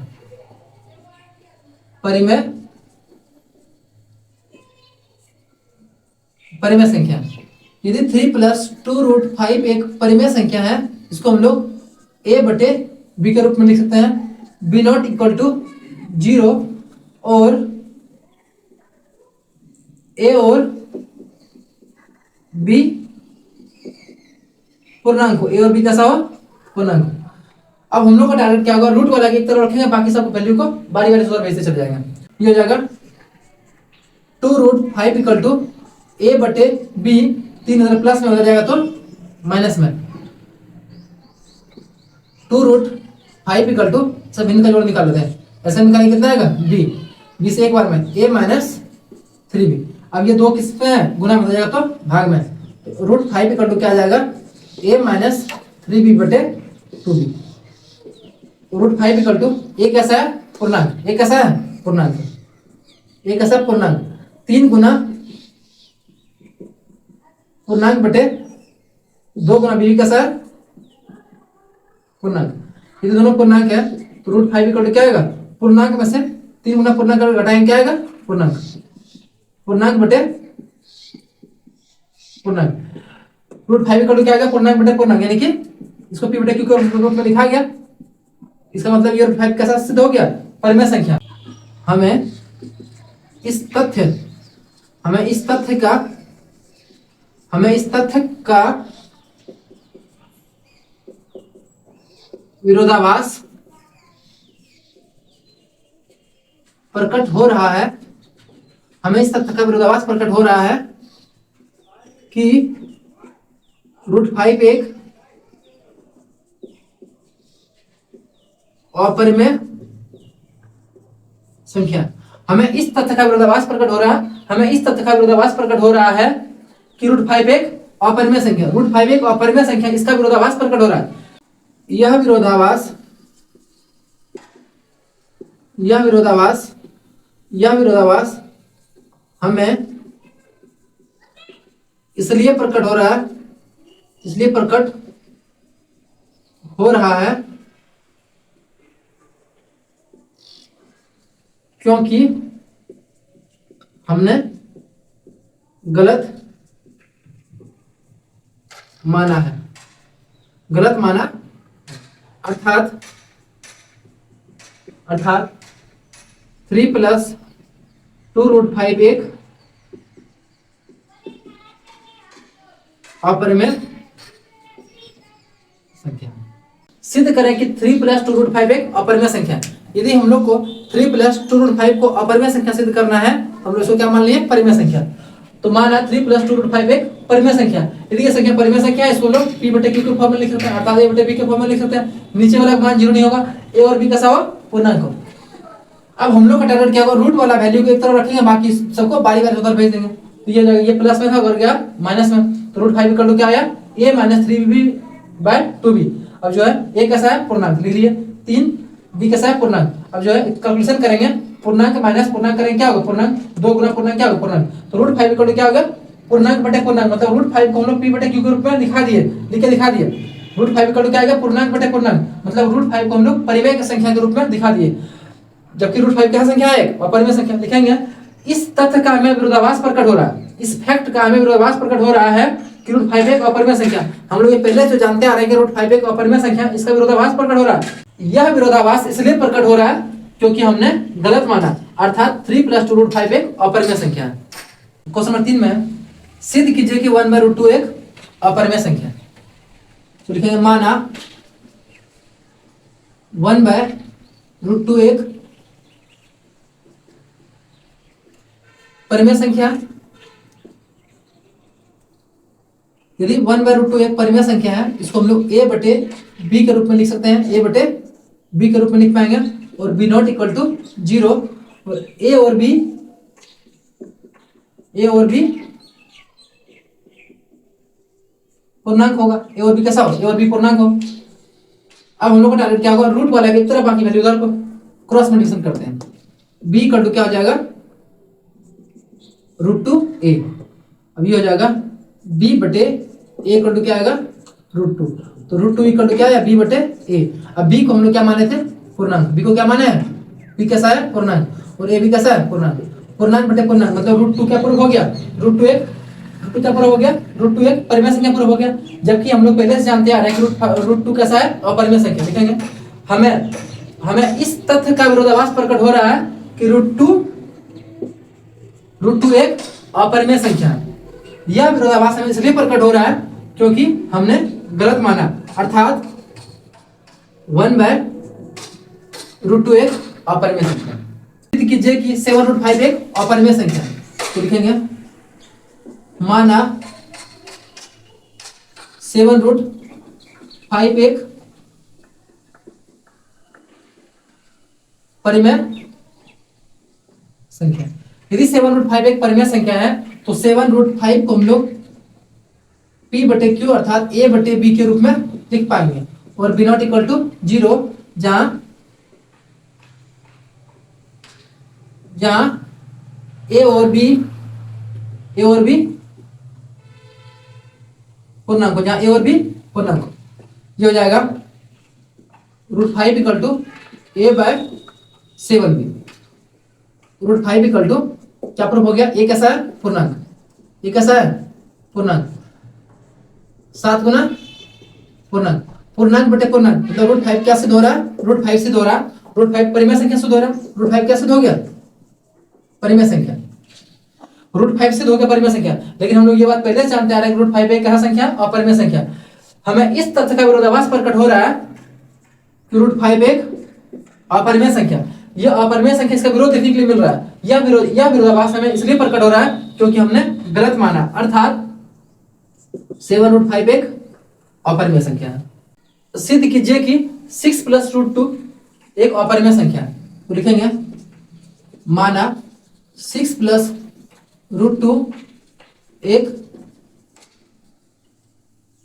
परिमेय संख्या। यदि 3 प्लस 2 रूट 5 एक परिमेय संख्या है, इसको हम लोग a बटे b के रूप में लिख सकते हैं, b नॉट इक्वल टू 0 और a और b पूर्णांक हो, a और b कैसा हो पूर्णांक हो। अब हम लोग का टारगेट क्या होगा, रूट वाला एक तरफ रखेंगे, बाकी सब वैल्यू को बारी बारी से भेजते चले जाएंगे। ये हो जाएगा 2 रूट 5 इक्वल टू a बटे b, 3 इधर प्लस में हो जाएगा तो माइनस में 2 रूट 5 इक्वल टू सब इनका जोड़ निकाल लेते हैं। ऐसे निकालेंगे कितना आएगा b से एक बार में a माइनस 3b। अब ये 2 किस पे है गुना में हो जाएगा तो भाग में, तो रूट 5 इक्वल टू क्या आ जाएगा a माइनस 3b बटे 2b। Root 5 equal to a कैसा है पूर्णांक, a कैसा है पूर्णांक, a कैसा है पूर्णांक, 3 गुना पूर्णांक बटे 2 गुना b कैसा है पूर्णांक। ये दोनों पूर्णांक है तो रूट 5 इक्वल टू क्या आएगा पूर्णांक में से 3 गुना पूर्णांक घटाएंगे क्या आएगा पूर्णांक, पूर्णांक बटे पूर्णांक। रूट 5 इक्वल टू क्या आएगा पूर्णांक बटे पूर्णांक, यानी कि इसको p बटे q के रूप में लिखा गया। इसका मतलब ये रूट 5 कैसा सिद्ध हो गया परिमेय संख्या। हमें इस तथ्य का विरोधाभास प्रकट हो रहा है, हमें इस तथ्य का विरोधाभास प्रकट हो रहा है कि रूट 5 एक अपरिमेय संख्या। हमें इस तथ्य का विरोधाभास प्रकट हो रहा है कि रूट 5 एक अपरिमेय संख्या, रूट 5 एक अपरिमेय संख्या, इसका विरोधाभास प्रकट हो रहा है। यह विरोधाभास हमें इसलिए प्रकट हो रहा है क्योंकि हमने गलत माना अर्थात 3 प्लस 2 रूट 5 एक अपरिमेय संख्या। सिद्ध करें कि 3 प्लस 2 रूट 5 एक अपरिमेय संख्या। यदि हम लोग को 3 प्लस 2 रूट 5 को अपरिमेय संख्या सिद्ध करना है हम लोग इसको क्या मान लिए, परिमेय संख्या। तो माना 3 + 2√5 एक परिमेय संख्या। यदि ये संख्या परिमेय संख्या है, इसको लोग p/q के फॉर्म में लिख सकते हैं, अर्थात a/b के फॉर्म में लिख सकते हैं। नीचे वाला मान 0 नहीं होगा, a और b कैसा हो, पूर्णांक हो। अब हम लोग का टारगेट क्या होगा, रूट वाला वैल्यू को एक तरफ रखेंगे, बाकी सबको बारी बारी उधर भेज देंगे। तो ये जाएगा, ये प्लस में था और गया माइनस में, तो √5 इक्वल टू क्या आया, a - 3b/2b। अब जो है a कैसा है, पूर्णांक लिख लिए, 3 b कैसा है, पूर्णांक। अब जो है कैलकुलेशन करेंगे, पूर्णांक माइनस पूर्णांक करेंगे, क्या होगा, पूर्णांक, 2 गुना पूर्णांक क्या होगा, पूर्णांक। तो √5 इक्वल टू क्या होगा, पूर्णांक बटे पूर्णांक, मतलब √5 को हम लोग p/q के रूप में दिखा दिए, लिख के दिखा दिए। √5 इक्वल टू क्या आएगा, पूर्णांक बटे पूर्णांक, मतलब √5 को हम लोग परिमेय की संख्या के रूप में दिखा दिए, जबकि √5 क्या संख्या है, एक अपरिमेय संख्या लिखेंगे। इस तथ्य का हमें विरोधाभास प्रकट हो रहा है, इस फैक्ट का हमें विरोधाभास प्रकट हो रहा है कि √5 एक अपरिमेय संख्या। हम लोग ये पहले जो जानते आ रहे हैं कि √5 एक अपरिमेय संख्या, इसका विरोधाभास प्रकट हो रहा है। यह विरोधाभास इसलिए प्रकट हो रहा है क्योंकि हमने गलत माना, अर्थात 3 + 2√5 एक अपरिमेय संख्या है। क्वेश्चन नंबर 3 में सिद्ध कीजिए कि 1/√2 एक अपरिमेय संख्या है। तो लिखेंगे माना 1/√2 एक परिमेय संख्या। यदि 1/√2 एक परिमेय संख्या है, इसको हम लोग a/b के रूप में लिख सकते हैं, a/b के रूप में लिख पाएंगे, और b0 इक्वल टू 0, और a और b पूर्णांक होगा, a और b कैसा हो, a और b पूर्णांक हो। अब हम लोग का टारगेट क्या होगा, रूट वाला एक तरफ, बाकी वैल्यू उधर को क्रॉस मल्टीप्लिकेशन करते हैं। b इक्वल टू क्या हो जाएगा, √2a। अब ये हो जाएगा b/a इक्वल टू क्या आएगा, √2। तो √2 इक्वल टू क्या है, b/a। अब b को हम लोग क्या माने थे, पूर्णांक। b को क्या माने हैं, b कैसा है, पूर्णांक, और a भी कैसा है, पूर्णांक। पूर्णांक बटे पूर्णांक, मतलब √2 क्या प्रूफ हो गया, √2 क्या प्रूफ हो गया, √2 एक परिमेय संख्या प्रूफ हो गया। जबकि हम लोग पहले से जानते आ रहे हैं कि √2 कैसा है, अपरिमेय संख्या। लिखेंगे हमें इस तथ्य का विरोधाभास प्रकट हो रहा है कि √2 एक अपरिमेय संख्या है। यह विरोधाभास हमें इसलिए प्रकट हो रहा है क्योंकि हमने गलत माना, अर्थात 1/√2 एक अपरिमेय संख्या। सिद्ध कीजिए कि 7√5 एक अपरिमेय संख्या है। तो लिखेंगे माना 7√5 एक परिमेय संख्या। यदि 7√5 एक परिमेय संख्या है, तो 7√5 को हम लोग p/q अर्थात a/b के रूप में लिख पाएंगे, और b0 इक्वल टू 0, जहां a और b पूर्णांक हो, जहां a और b पूर्णांक हो। ये हो जाएगा √5 equal to a/7b। √5 equal to क्या प्रूफ हो गया, a कैसा है, पूर्णांक, a कैसा है, पूर्णांक, 7 गुना पूर्णांक, पूर्णांक बटे पूर्णांक, मतलब √5 क्या सिद्ध हो रहा है, √5 सिद्ध हो रहा है, √5 परिमेय संख्या सिद्ध हो रहा है। √5 क्या सिद्ध हो गया, परिमेय संख्या, √5 सिद्ध हो गया परिमेय संख्या। लेकिन हम लोग ये बात पहले से जानते आ रहे हैं कि √5 एक क्या संख्या, अपरिमेय संख्या। हमें इस तथ्य का विरोधाभास प्रकट हो रहा है कि √5 एक अपरिमेय संख्या। यह अपरिमेय संख्या, इसका विरोध देखने के लिए मिल रहा है। यह विरोधाभास हमें इसलिए प्रकट हो रहा है क्योंकि हमने गलत माना, अर्थात 7√5 एक अपरिमेय संख्या है। सिद्ध कीजिए कि 6 + √2 एक अपरिमेय संख्या है। तो लिखेंगे माना 6 + √2 एक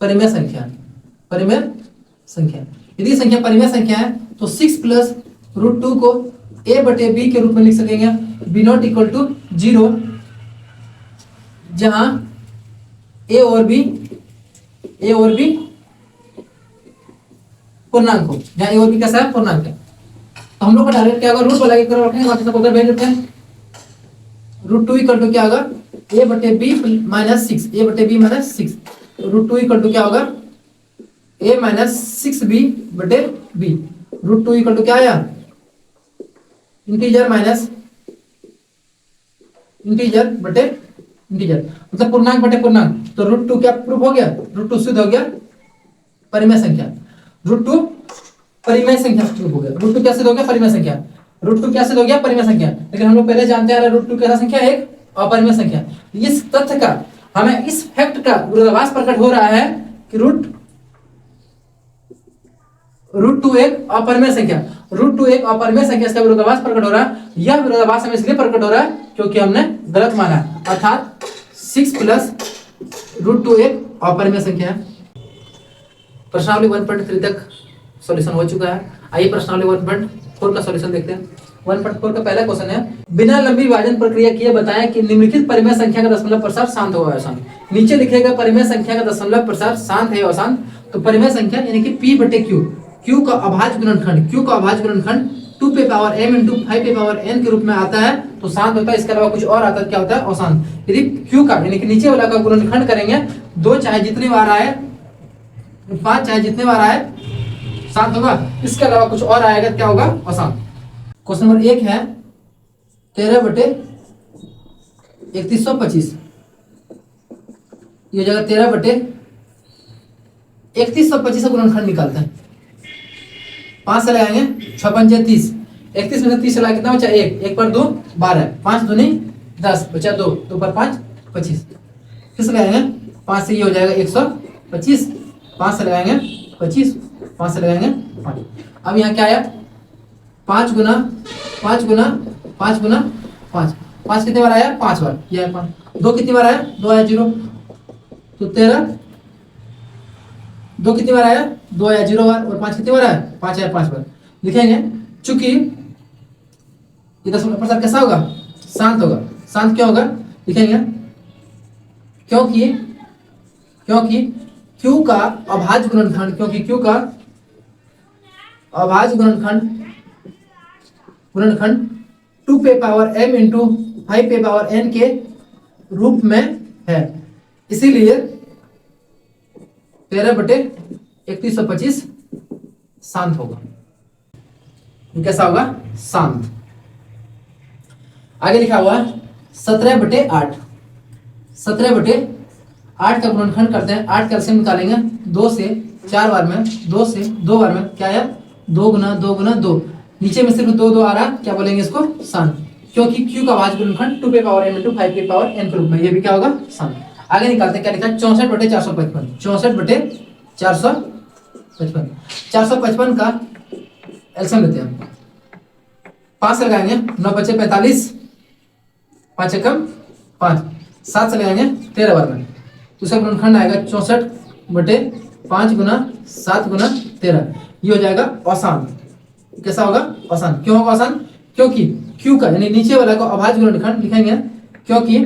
परिमेय संख्या। यदि संख्या परिमेय संख्या है, तो 6 + √2 को a/b के रूप में लिख सकेंगे, b0 इक्वल टू 0, जहां a और b पूर्णांक हो, जहां a और b कैसा है, पूर्णांक है। तो हम लोग का टारगेट क्या होगा, रूट वाला एक तरफ रखेंगे, बाकी सब उधर भेज देते हैं। √2 इक्वल टू क्या होगा, a/b - 6, a/b - 6। √2 इक्वल टू क्या होगा, a - 6b/b। √2 इक्वल टू क्या आया, इंटीजर माइनस इंटीजर बटे इंटीजर, मतलब पूर्णांक बटे पूर्णांक। तो √2 क्या प्रूफ हो गया, √2 सिद्ध हो गया परिमेय संख्या। √2 परिमेय संख्या प्रूफ हो गया। √2 क्या सिद्ध हो गया, परिमेय संख्या। √2 क्या सिद्ध हो गया? परिमेय संख्या। लेकिन हम लोग पहले जानते आ रहे √2 कैसा संख्या? एक अपरिमेय संख्या। इस तथ्य का, हमें इस फैक्ट का विरोधाभास प्रकट हो रहा है कि √2 एक अपरिमेय संख्या, √2 एक अपरिमेय संख्या, इसका विरोधाभास प्रकट हो रहा है। यह विरोधाभास हमें इसलिए प्रकट हो रहा है क्योंकि हमने गलत माना, अर्थात 6 प्लस √2 एक अपरिमेय संख्या है। प्रश्नावली 1.3 तक सॉल्यूशन हो चुका है। आइए प्रश्नावली 1.4 का सॉल्यूशन देखते हैं। 1.4 का पहला क्वेश्चन है, बिना लंबी विभाजन प्रक्रिया किए बताएं कि निम्नलिखित परिमेय संख्या का दशमलव प्रसार शांत होगा अशांत। नीचे लिखेगा परिमेय संख्या का दशमलव प्रसार शांत है अशांत। तो परिमेय संख्या यानी कि P बटे Q, Q का अभाज्य गुणनखंड, Q का अभाज्य गुणनखंड 2 पे पावर m इंटू 5 पे पावर n के रूप में आता है तो शांत होता है। इसके अलावा कुछ और आता है, क्या होता है? अशांत। यदि Q का यानी कि नीचे वाला का गुणनखंड करेंगे, 2 चाहे जितनी बार आए, 5 चाहे जितने बार आए, शांत होगा। इसके अलावा कुछ और आएगा, क्या होगा? अशांत। क्वेश्चन नंबर 1 है 13 बटे 3125, ये जगह 13 बटे 3125 का गुणनखंड निकालते हैं। 5 से लगाएंगे, 6 पंजे 30, 31 में से 30 लगा कितना बचा? 1, 1 पर 2 12, 5 दूनी 10, बचा 2, 2 पर 5 25। किस लगाएंगे? 5 से ये हो जाएगा 125, 5 से लगाएंगे 25, 5 से लगाएंगे 5। अब यहाँ क्या आया? 5 गुना 5 गुना 5 गुना 5, 5 कितने बार आया? 5 बार। यह 5, 2 कितनी बार आया? 2 आया 0, तो 13, 2 कितनी बार आया? 2 आया 0 बार, और 5 कितनी बार आया? 5 आया 5 बार। लिखेंगे चूंकि ये दशमलव प्रसार कैसा होगा? शांत होगा। शांत क्यों होगा? लिखेंगे क्योंकि Q का अभाज्य गुणनखंड, क्योंकि Q का अभाज्य गुणनखंड 2 पे पावर m इंटू 5 पे पावर n के रूप में है, इसीलिए 13 बटे 3125 शांत होगा। कैसा होगा? शांत। आगे लिखा हुआ 17 बटे 8, 17 बटे 8 का गुणनखंड करते हैं। 8 का एलसीएम निकालेंगे, 2 से 4 बार में, 2 से 2 बार में, क्या है? 2 गुना 2 गुना 2। नीचे में सिर्फ 2 2 आ रहा, क्या बोलेंगे इसको? शांत। क्योंकि Q का अभाज्य गुणनखंड 2 पे पावर m इंटू 5 पे पावर n के रूप में, ये भी क्या होगा? शांत। आगे निकालते हैं, क्या लिखा है? 64 बटे 455, 64 बटे 455, 455 का एलसीएम लेते हैं। 5 से लगाएंगे, 9 बचे 45, 5 एकम 5, 7 से लगाएंगे 13 बार में, तो इसका गुणनखंड आएगा 64 बटे 5 गुना 7 गुना 13, ये हो जाएगा अशांत। कैसा होगा? अशांत। क्यों होगा अशांत? क्योंकि Q का यानी नीचे वाला को अभाज्य गुणनखंड लिखेंगे, क्योंकि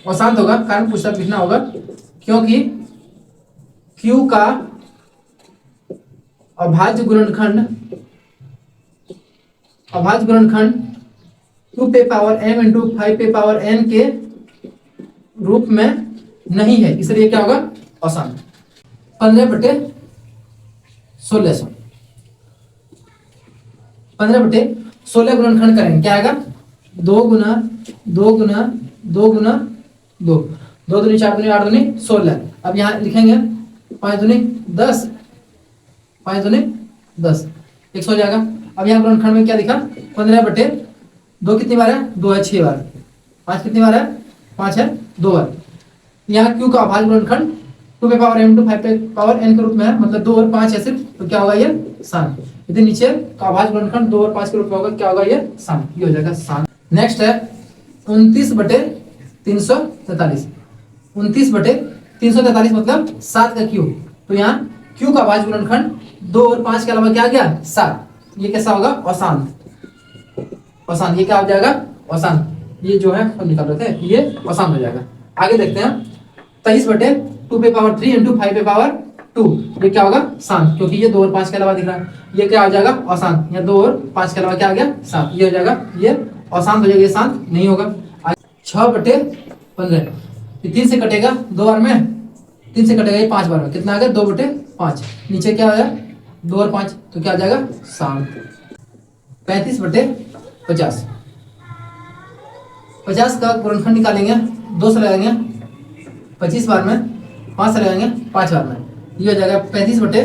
अशांत होगा, कारण पूछता लिखना होगा, क्योंकि Q का अभाज्य गुणनखंड 2 पे पावर m इंटू 5 पे पावर n के रूप में नहीं है, इसलिए क्या होगा? अशांत। 15 बटे 1600, 15 बटे 16 गुणनखंड करेंगे, क्या आएगा? 2 गुना 2 गुना 2 गुना 2, 2 दूनी 4 दूनी 8 दूनी 16। अब यहाँ लिखेंगे 5 दूनी 10, 5 दूनी 10, 100 हो जाएगा। अब यहाँ गुणनखंड में क्या दिखा? 15 बटे 2 कितनी बार है? 2 है 6 बार, 5 कितनी बार है? 5 है 2 बार। यहाँ Q का अभाज्य गुणनखंड 2 पे पावर m इंटू 5 पे पावर n के रूप में है, मतलब 2 और 5 है सिर्फ, तो क्या होगा? ये शांत। यदि नीचे का अभाज्य गुणनखंड 2 और 5 के रूप में होगा, क्या होगा? ये शांत, ये हो जाएगा शांत। नेक्स्ट है 29 बटे 343, 29 बटे 343 मतलब 7 का Q, तो यहाँ Q का अभाज्य गुणनखंड 2 और 5 के अलावा क्या आ गया? 7। ये कैसा होगा? अशांत। अशांत, ये क्या हो जाएगा? अशांत। ये जो है हम निकाल रहे थे, ये अशांत हो जाएगा। आगे देखते हैं 23 बटे 2 पे पावर 3 इंटू 5 पे पावर 2, ये क्या होगा? शांत, क्योंकि ये 2 और 5 के अलावा दिख रहा है, ये क्या हो जाएगा? अशांत। यहाँ 2 और 5 के अलावा क्या आ गया? 7, ये हो जाएगा, ये अशांत हो जाएगा, ये शांत नहीं होगा। 6 बटे 15, 3 से कटेगा 2 बार में, 3 से कटेगा ये 5 बार में, कितना आ गया? 2 बटे 5। नीचे क्या आया? 2 और 5, तो क्या आ जाएगा? शांत। 35 बटे 50, 50 का गुणनखंड निकालेंगे, 2 से लगाएंगे 25 बार में, 5 से लगाएंगे 5 बार में, ये हो जाएगा 35 बटे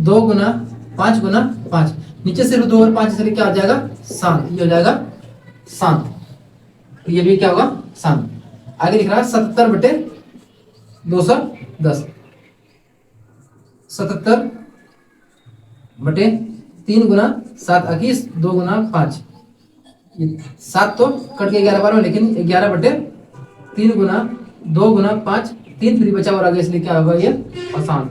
2 गुना 5 गुना 5। नीचे से 2 और 5 इसलिए क्या हो जाएगा 7, ये हो जाएगा 7, तो ये भी क्या होगा 7। आगे लिख रहा है 77 बटे 210, 77 बटे 3 गुना 7 21, 2 गुना 5, 7 तो कट के 11 बार में, लेकिन 11 बटे 3 गुना 2 गुना 5, 3 फ्री बचा और आगे, इसलिए क्या होगा ये आसान,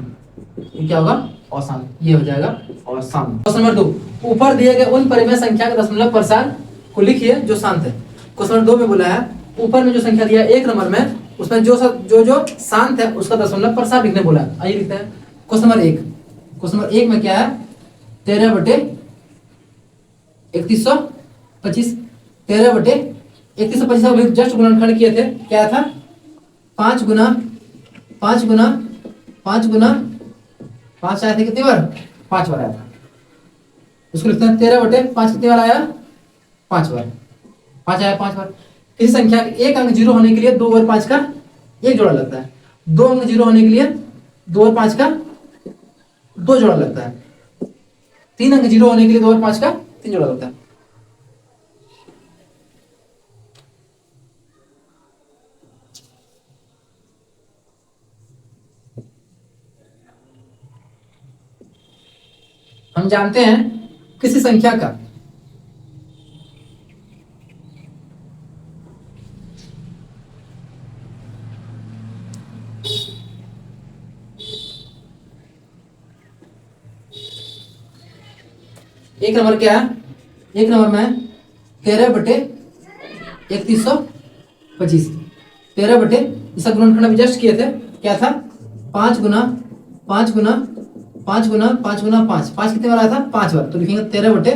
ये क्या होगा आसान, ये हो जाएगा आसान। क्वेश्चन नंबर 2, ऊपर दिए गए उन परिमेय संख्या के दशमलव प्रसार को लिखिए जो शांत है। क्वेश्चन नंबर 2 में बोला है ऊपर में जो संख्या दिया है 1 नंबर में, उसमें जो शांत है उसका दशमलव प्रसार लिखने बोला है। आइए लिखते हैं क्वेश्चन नंबर 1। क्वेश्चन नंबर 1 में क्या है 13 बटे 3125, 13 बटे 3125 का जस्ट गुणनखंड किए थे, क्या था 5 गुना 5 गुना 5 गुना 5 आए थे कितनी बार 5 बार आया था, इसको लिखते हैं 13 बटे 5 कितनी बार आया 5 बार, 5 आया 5 बार। किसी संख्या के एक अंक 0 होने के लिए 2 और 5 का एक जोड़ा लगता है, 2 अंक 0 होने के लिए 2 और 5 का 2 जोड़ा लगता है, 3 अंक 0 होने के लिए 2 और 5 का 3 जोड़ा लगता है। हम जानते हैं किसी संख्या का एक नंबर क्या है, एक नंबर में 13 बटे 3125, 13 बटे इसका गुणनखंड अभी जस्ट किए थे, क्या था 5 गुना 5 गुना 5 गुना 5 गुना 5, 5 कितने बार आया था 5 बार, तो लिखेंगे 13 बटे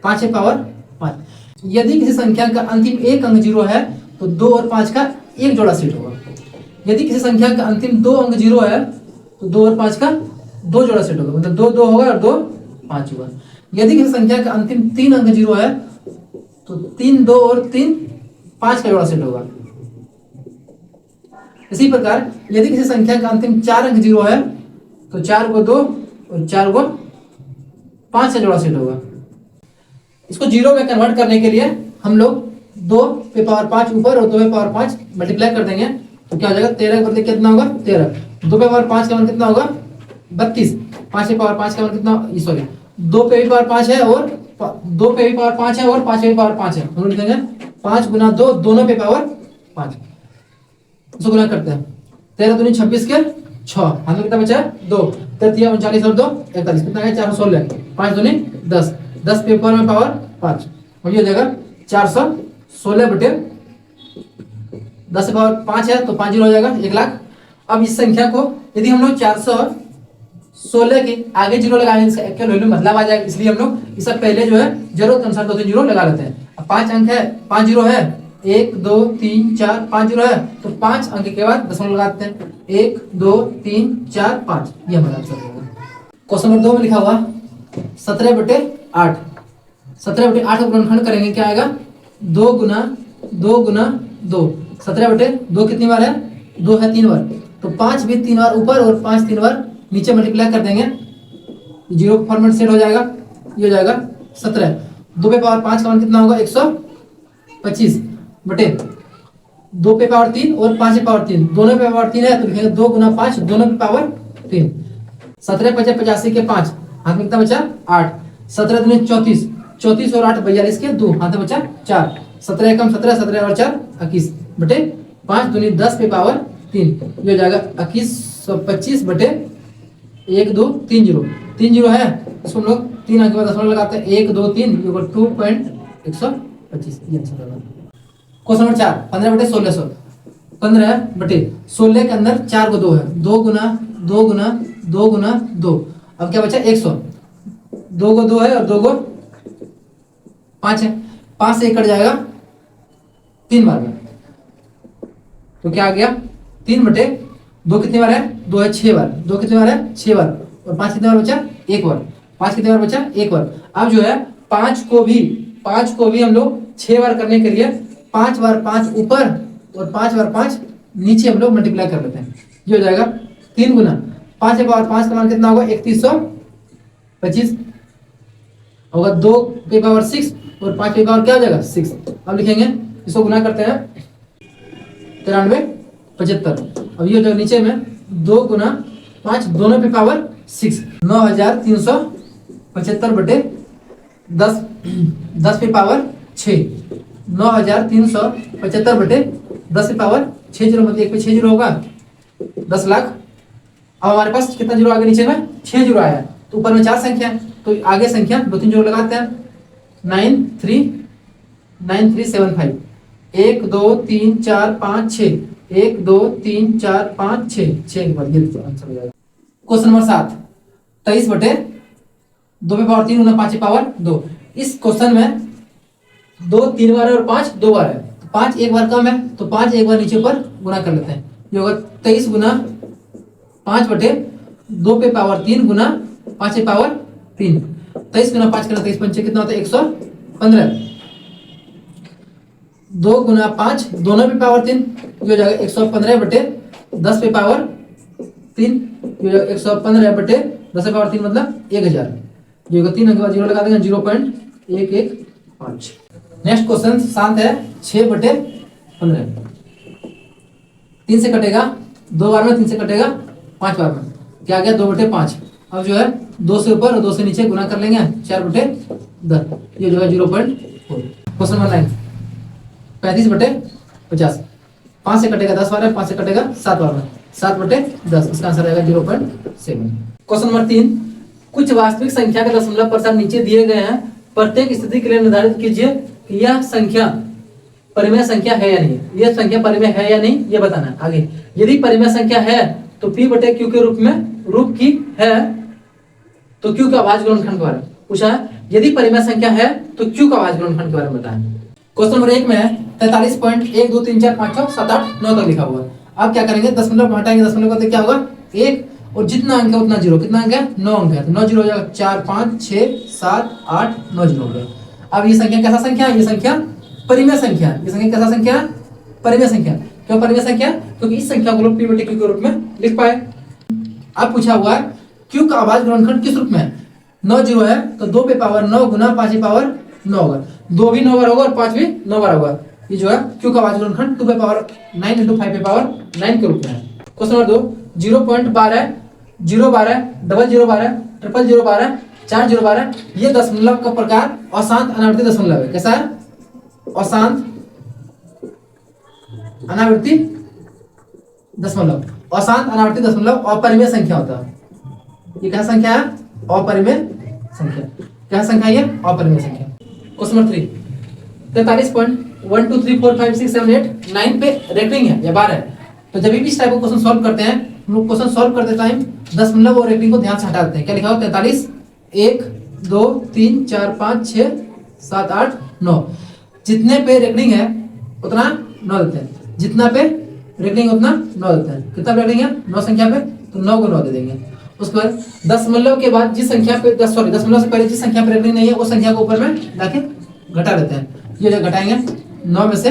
5 पावर 5। यदि किसी संख्या का अंतिम एक अंक 0 है तो 2 और 5 का एक जोड़ा सेट होगा। यदि किसी संख्या का अंतिम 2 अंक 0 है तो 2 और 5 का 2 जोड़ा सेट होगा, मतलब 2 2 होगा और 2 5 होगा। यदि किसी संख्या का अंतिम 3 अंक 0 है तो 3 2 और 3 5 का जोड़ा सेट होगा। इसी प्रकार यदि किसी संख्या का अंतिम 4 अंक 0 है तो 4 को 2 और 4 को 5 का जोड़ा सेट होगा। इसको 0 में कन्वर्ट करने के लिए हम लोग 2 पे पावर 5 ऊपर और 2 पे पावर 5 मल्टीप्लाई कर देंगे, तो क्या हो जाएगा 13 के बदले कितना होगा 13, 2 पे पावर 5 का मान कितना होगा 32, 5 पे पावर 5 का मान कितना, सॉरी 2 पे भी पावर 5 है और 2 पे भी पावर 5 है और 5 पे भी पावर 5 है, हम लोग लिखेंगे 5 गुना 2 दोनों पे पावर 5, इसको गुना करते हैं 13 दूनी 26 के 6, हम लोग कितना बचा 2, 33 39 और 2 41, कितना है 416, 5 दूनी 10, 10 पे पावर में पावर 5, और ये हो जाएगा 416 बटे 10 से पावर 5 है तो 5 जीरो हो जाएगा 1 लाख। अब इस संख्या को यदि हम लोग 416 के आगे जीरो लगाएंगे इसका एक्चुअल वैल्यू मतलब आ जाएगा, इसलिए हम लोग इससे पहले जो है जरूरत अनुसार 2 3 जीरो लगा लेते हैं। अब 5 अंक है 5 जीरो है 1 2 3 4 5 जीरो है तो 5 अंक के बाद दशमलव लगाते हैं 1 2 3 4 5, ये हमारा आंसर होगा। क्वेश्चन नंबर 2 में लिखा हुआ 17 बटे 8, 17 बटे 8 का गुणनखंड करेंगे क्या आएगा 2 गुना 2 गुना 2, 17 बटे 2 कितनी बार है 2 है 3 बार, तो 5 भी 3 बार ऊपर और 5 3 बार नीचे मल्टीप्लाई कर देंगे, जीरो फॉर्मेट सेट हो जाएगा, ये हो जाएगा 17, 2 पे पावर 5 का मान कितना होगा 125 बटे 2 पे पावर 3 और 5 पे पावर 3, दोनों पे पावर 3 है तो लिखेंगे 2 गुना 5 दोनों पे पावर 3, 17 5 85 के 5 हाथ में कितना बचा 8, 17 दूनी 34, 34 और 8 42 के 2 हाथ में बचा 4, 17 कम 17, 17 और 4 21 बटे 5 दूनी 10 पे पावर 3, ये हो जाएगा 2125 बटे 1 2 3 जीरो, 3 जीरो है इसको हम लोग 3 अंक के बाद दशमलव लगाते हैं 1 2 3 ये 2.125, ये आंसर होगा। क्वेश्चन नंबर 4 15 बटे 1600, 15 बटे 16 के अंदर 4 को 2 है, 2 गुना 2 गुना 2 गुना 2, अब क्या बचा 100, 2 को 2 है और 2 को 5 है, 5 से 1 कट जाएगा 3 बार में, तो क्या आ गया 3 बटे 2 कितनी बार है 2 है 6 बार, 2 कितनी बार है 6 बार और 5 कितनी बार बचा 1 बार, 5 कितनी बार बचा 1 बार। अब जो है 5 को भी हम लोग 6 बार करने के लिए 5 बार 5 ऊपर और 5 बार 5 नीचे हम लोग मल्टीप्लाई कर लेते हैं, ये हो जाएगा 3 गुना 5 के पावर 5 का मान कितना होगा 3125, होगा 2 पे पावर 6 और 5 पे पावर क्या हो जाएगा 6। अब लिखेंगे, इसको गुना करते हैं 93 75। अब ये हो जाएगा नीचे में 2 गुना 5 दोनों पे पावर 6, 9375 बटे 10 पे पावर 6, 9375 बटे 10 पे पावर 6 जीरो, मतलब एक पे 6 जीरो होगा 10 लाख। अब हमारे पास कितना जीरो आगे नीचे में 6 जीरो आया, तो ऊपर में 4 संख्या है तो आगे संख्या 2-3 जीरो लगाते हैं। 9375 1 2 3 4 5 6, 1 2 3 4 5 6 6 के बाद ये आंसर हो जाएगा। क्वेश्चन नंबर 7 23 बटे 2 पे पावर 3 गुना 5 पे पावर 2। इस क्वेश्चन में 2 3 बार है और 5 2 बार है, 5 एक बार कम है तो 5 एक बार नीचे ऊपर गुना कर लेते हैं। ये होगा 23 गुना 5 बटे 2 पे पावर 3 गुना 5 पे पावर 3। 23 गुना 5 करना 23 पंचे कितना होता है 115। 2 गुना 5 दोनों पे पावर 3, ये हो जाएगा 115 बटे 10 पे पावर 3, ये 115 बटे 10 पे पावर 3 मतलब 1000। ये होगा 3 अंक के बाद जीरो लगा देंगे 0.115। नेक्स्ट क्वेश्चन शांत है 6 बटे 15। 3 से कटेगा 2 बार में, 3 से कटेगा 5 बार में, क्या आ गया 2 बटे 5। अब जो है 2 से ऊपर और 2 से नीचे गुना कर लेंगे 4 बटे 10, ये जो है 0.4। क्वेश्चन नंबर 9 35 बटे 50। 5 से कटेगा 10 बार है, 5 से कटेगा 7 बार में, 7 बटे 10, इसका आंसर आएगा 0.7। क्वेश्चन नंबर 3 कुछ वास्तविक संख्या के दशमलव % नीचे दिए गए हैं, प्रत्येक स्थिति के लिए निर्धारित कीजिए कि यह संख्या परिमेय संख्या है या नहीं। यह संख्या परिमेय है या नहीं ये बताना है आगे। यदि परिमेय संख्या है तो P बटे Q के रूप की है तो Q का अभाज्य गुणनखंड के बारे में पूछा है। यदि परिमेय संख्या है तो Q का अभाज्य गुणनखंड के बारे में बताएं। क्वेश्चन नंबर 1 में है 43.1 2 3 4 5 6 7 8 9 तक लिखा हुआ है। अब क्या करेंगे, दशमलव हटाएंगे, दशमलव का क्या होगा 1 और जितना अंक है उतना जीरो। कितना अंक है 9 अंक है तो 9 जीरो हो जाएगा 4 5 6 7 8 9 जीरो हो गया। अब ये संख्या कैसा संख्या है, ये संख्या परिमेय संख्या है। ये संख्या कैसा संख्या है, परिमेय संख्या। क्यों परिमेय संख्या, क्योंकि इस संख्या को लोग P बटे Q के रूप में लिख पाए। अब पूछा हुआ है Q का अभाज्य गुणनखंड किस रूप में है। 9 जीरो है तो 2 पे पावर 9 गुना 5 पे पावर 9 होगा, 2 भी 9 बार होगा और 5 भी 9 बार होगा। ये जो है Q का अभाज्य गुणनखंड 2 पे पावर 9 × 5 पे पावर 9 के रूप में है। Question number 2 0.12 012 0012 0012 4012। ये दशमलव का प्रकार अशांत अनावर्ती दशमलव है। कैसा है, अशांत अनावर्ती दशमलव। अशांत अनावर्ती दशमलव अपरिमेय संख्या होता है। ये क्या संख्या है, अपरिमेय संख्या। क्या संख्या है ये, अपरिमेय संख्या। क्वेश्चन नंबर 3 43.123456789 पे रेटिंग है या बार है। तो जब भी इस टाइप का क्वेश्चन सॉल्व करते हैं हम लोग, क्वेश्चन सॉल्व करते टाइम दशमलव और रेटिंग को ध्यान से हटा देते हैं। क्या लिखा हो 43 1 2 3 4 5 6 7 8 9। जितने पे रेटिंग है उतना 9 देते हैं, जितना पे रेटिंग उतना 9 देते हैं। कितना रेटिंग है 9 संख्या पे तो 9 को 9 दे देंगे। उस पर दशमलव के बाद जिस संख्या पे दशमलव से पहले जिस संख्या पे रेटिंग नहीं है वो संख्या को ऊपर में लाके घटा लेते हैं। ये जो घटाएंगे 9 में से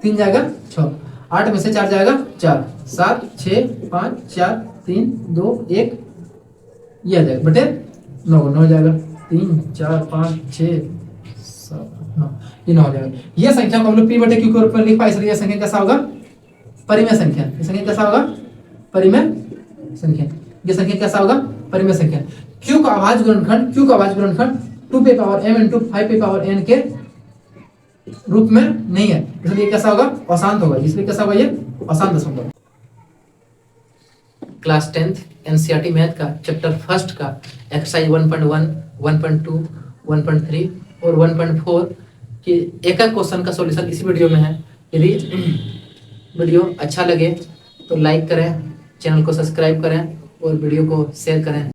3 जाएगा 6, 8 में से 4 जाएगा 4, 7 6 5 4 3 2 1, ये आ जाएगा बटे 9 9 जाएगा 3 4 5 6 7 9, ये 9 हो जाएगा। ये संख्या को हम लोग P बटे Q के रूप में लिख पाए, इसलिए यह संख्या कैसा होगा, परिमेय संख्या। ये संख्या कैसा होगा, परिमेय संख्या। ये संख्या कैसा होगा, परिमेय संख्या। Q का अभाज्य गुणनखंड 2 पे पावर m × 5 पे पावर n के रूप में नहीं है, इसलिए कैसा होगा, अशांत होगा। इसलिए कैसा होगा, ये अशांत दशमलव। क्लास 10th एनसीईआरटी मैथ का चैप्टर फर्स्ट का एक्सरसाइज 1.1 1.2 1.3 और 1.4 के एक एक क्वेश्चन का सॉल्यूशन इसी वीडियो में है। यदि वीडियो अच्छा लगे तो लाइक करें, चैनल को सब्सक्राइब करें और वीडियो को शेयर करें।